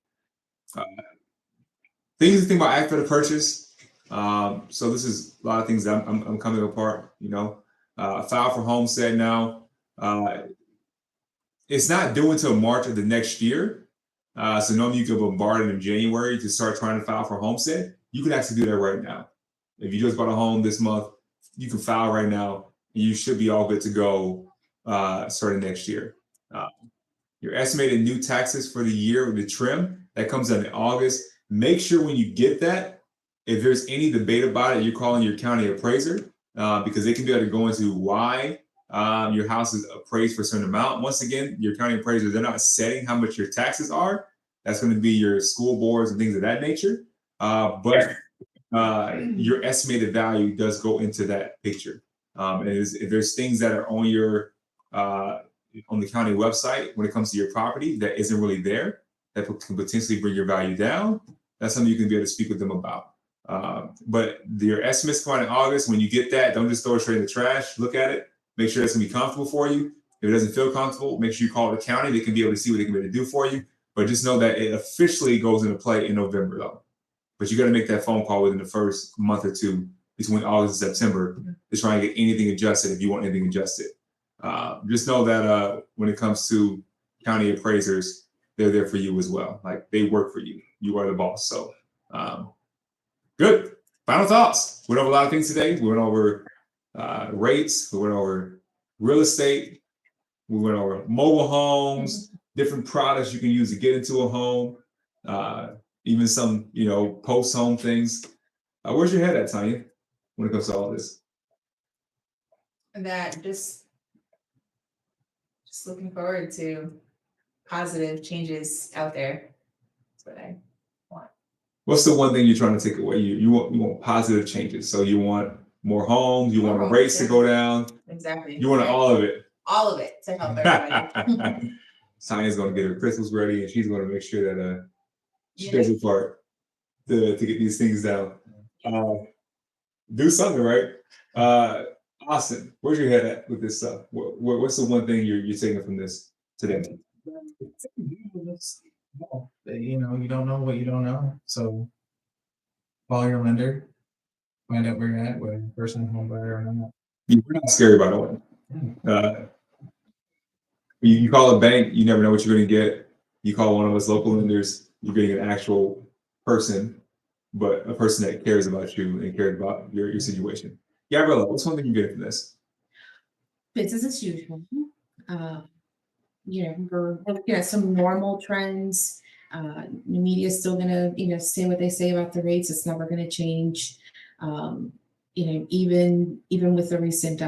Things to think about after the purchase. So this is a lot of things that I'm coming apart, file for homestead now. It's not due until March of the next year. So normally you can bombard it in January to start trying to file for homestead. You can actually do that right now. If you just bought a home this month, you can file right now and you should be all good to go starting next year. Your estimated new taxes for the year with the trim, that comes out in August. Make sure when you get that, if there's any debate about it, you're calling your county appraiser, because they can be able to go into why your house is appraised for a certain amount. Once again, your county appraisers, they're not setting how much your taxes are. That's going to be your school boards and things of that nature. But your estimated value does go into that picture. If there's things that are on your on the county website when it comes to your property that isn't really there, that can potentially bring your value down, that's something you can be able to speak with them about. But your estimates come out in August. When you get that, don't just throw it straight in the trash. Look at it. Make sure that's gonna be comfortable for you. If it doesn't feel comfortable, make sure you call the county. They can be able to see what they can be able to do for you. But just know that it officially goes into play in November, though. But you got to make that phone call within the first month or two between August and September to try and get anything adjusted if you want anything adjusted. Just know that when it comes to county appraisers, they're there for you as well. Like, they work for you. You are the boss. So good. Final thoughts. We went over a lot of things today. We went over rates. We went over real estate. We went over mobile homes, different products you can use to get into a home, even some, post-home things. Where's your head at, Tanya, when it comes to all this? That just looking forward to positive changes out there. That's what I want. What's the one thing you're trying to take away? You want positive changes. So you want more homes, you want the rates to go down. Exactly. You want all of it. All of it to help everybody. Tanya's going to get her crystals ready, and she's going to make sure that she does her part to get these things down. Do something, right? Austin, where's your head at with this stuff? What's the one thing you're taking from this today? You don't know what you don't know. So call your lender, find out where you're at, whether you're a first-time home buyer or not. We're not scary about it. You call a bank, you never know what you're going to get. You call one of us local lenders, you're getting an actual person, but a person that cares about you and cares about your situation. Gabriela, what's one thing you get from this? Business as usual. We're looking at some normal trends. The media is still gonna, say what they say about the rates. It's never gonna change. Even with the recent,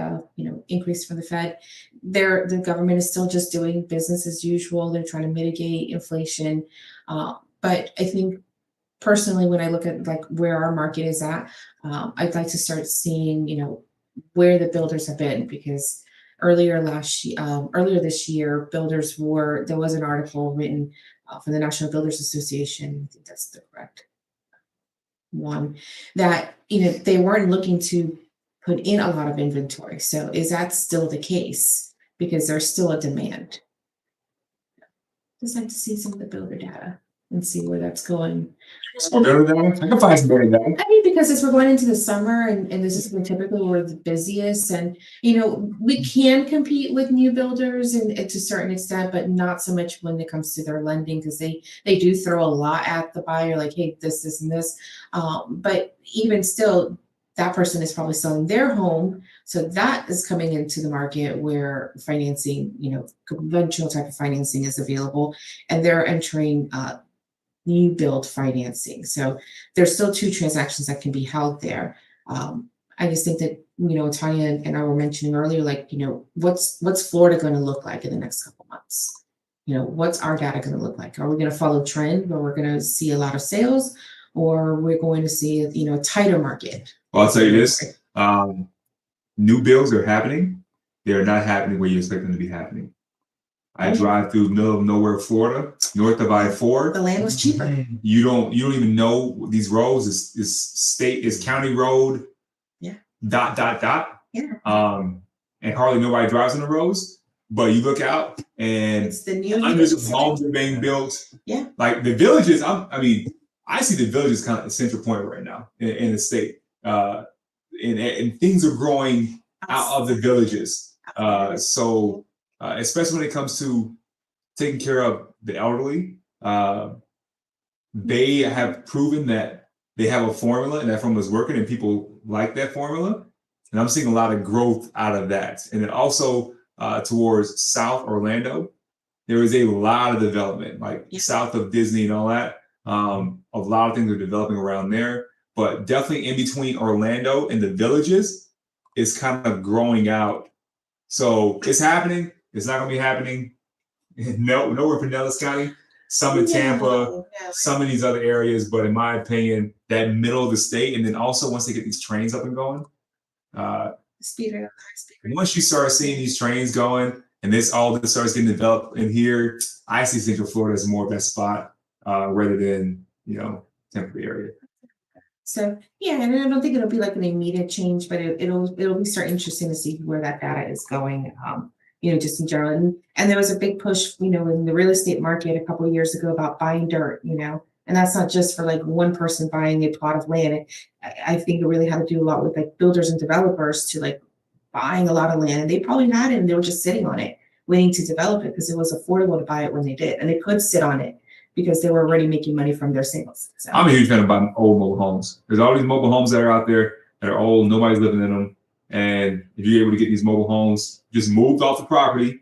increase from the Fed, the government is still just doing business as usual. They're trying to mitigate inflation. But I think personally, when I look at like where our market is at, I'd like to start seeing, where the builders have been, because earlier this year, there was an article written from the National Builders Association. I think that's the correct one, that they weren't looking to put in a lot of inventory. So is that still the case? Because there's still a demand. Just like to see some of the builder data and see where that's going. Some better data? I can find some better data. I mean, because as we're going into the summer and this is when typically we're the busiest, and we can compete with new builders and to a certain extent, but not so much when it comes to their lending, because they do throw a lot at the buyer, like, hey, this and this. But even still, that person is probably selling their home. So that is coming into the market where financing, conventional type of financing is available, and they're entering new build financing. So there's still two transactions that can be held there. I just think that, Tanya and I were mentioning earlier, like, what's Florida going to look like in the next couple months? What's our data going to look like? Are we going to follow trend where we're going to see a lot of sales, or we're going to see a tighter market? Well, I'll tell you this, new builds are happening. They're not happening where you expect them to be happening. I drive through middle of nowhere, Florida, north of I-4. The land was cheaper. You don't even know these roads is county road. Yeah. ... Yeah. And hardly nobody drives on the roads. But you look out and It's the new hundreds of homes are being built. Yeah. Like the villages, I see the villages kind of the central point right now in the state. And things are growing out of the villages. So especially when it comes to taking care of the elderly, they have proven that they have a formula, and that formula is working, and people like that formula. And I'm seeing a lot of growth out of that. And then also towards South Orlando, there is a lot of development, like south of Disney and all that. A lot of things are developing around there, but definitely in between Orlando and the villages, is kind of growing out. So it's happening. It's not going to be happening. No, nowhere in Pinellas County. Some in Tampa, some in these other areas. But in my opinion, that middle of the state, and then also once they get these trains up and going, once you start seeing these trains going, and all this starts getting developed in here, I see Central Florida as more of that spot rather than Tampa area. So yeah, and I don't think it'll be like an immediate change, but it'll be sort of interesting to see where that data is going. Just in general, and there was a big push, in the real estate market a couple of years ago about buying dirt, and that's not just for like one person buying a plot of land. I think it really had to do a lot with like builders and developers to like buying a lot of land, and they probably had it and they were just sitting on it, waiting to develop it because it was affordable to buy it when they did, and they could sit on it because they were already making money from their sales. So. I'm a huge fan of buying old mobile homes. There's all these mobile homes that are out there that are old, nobody's living in them. And if you're able to get these mobile homes just moved off the property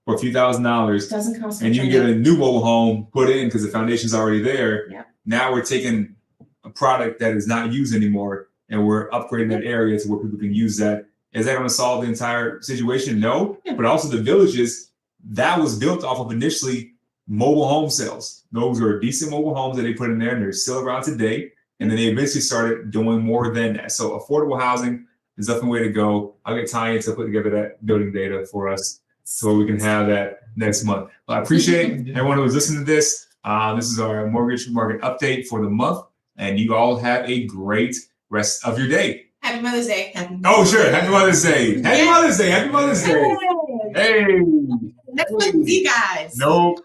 for a few $1,000s, doesn't cost and you can get a new mobile home put in because the foundation's already there. Yeah. Now we're taking a product that is not used anymore and we're upgrading that area to where people can use that. Is that going to solve the entire situation? No. Yeah. But also the villages, that was built off of initially mobile home sales. Those are decent mobile homes that they put in there and they're still around today. And then they eventually started doing more than that. So affordable housing is definitely a way to go. I'll get Tanya to put together that building data for us so we can have that next month. Well, I appreciate everyone who was listening to this. This is our mortgage market update for the month. And you all have a great rest of your day. Happy Mother's Day. Oh, sure. Happy Mother's Day. Happy Mother's Day. Happy Mother's Day. Hey. Next month with you guys. Nope.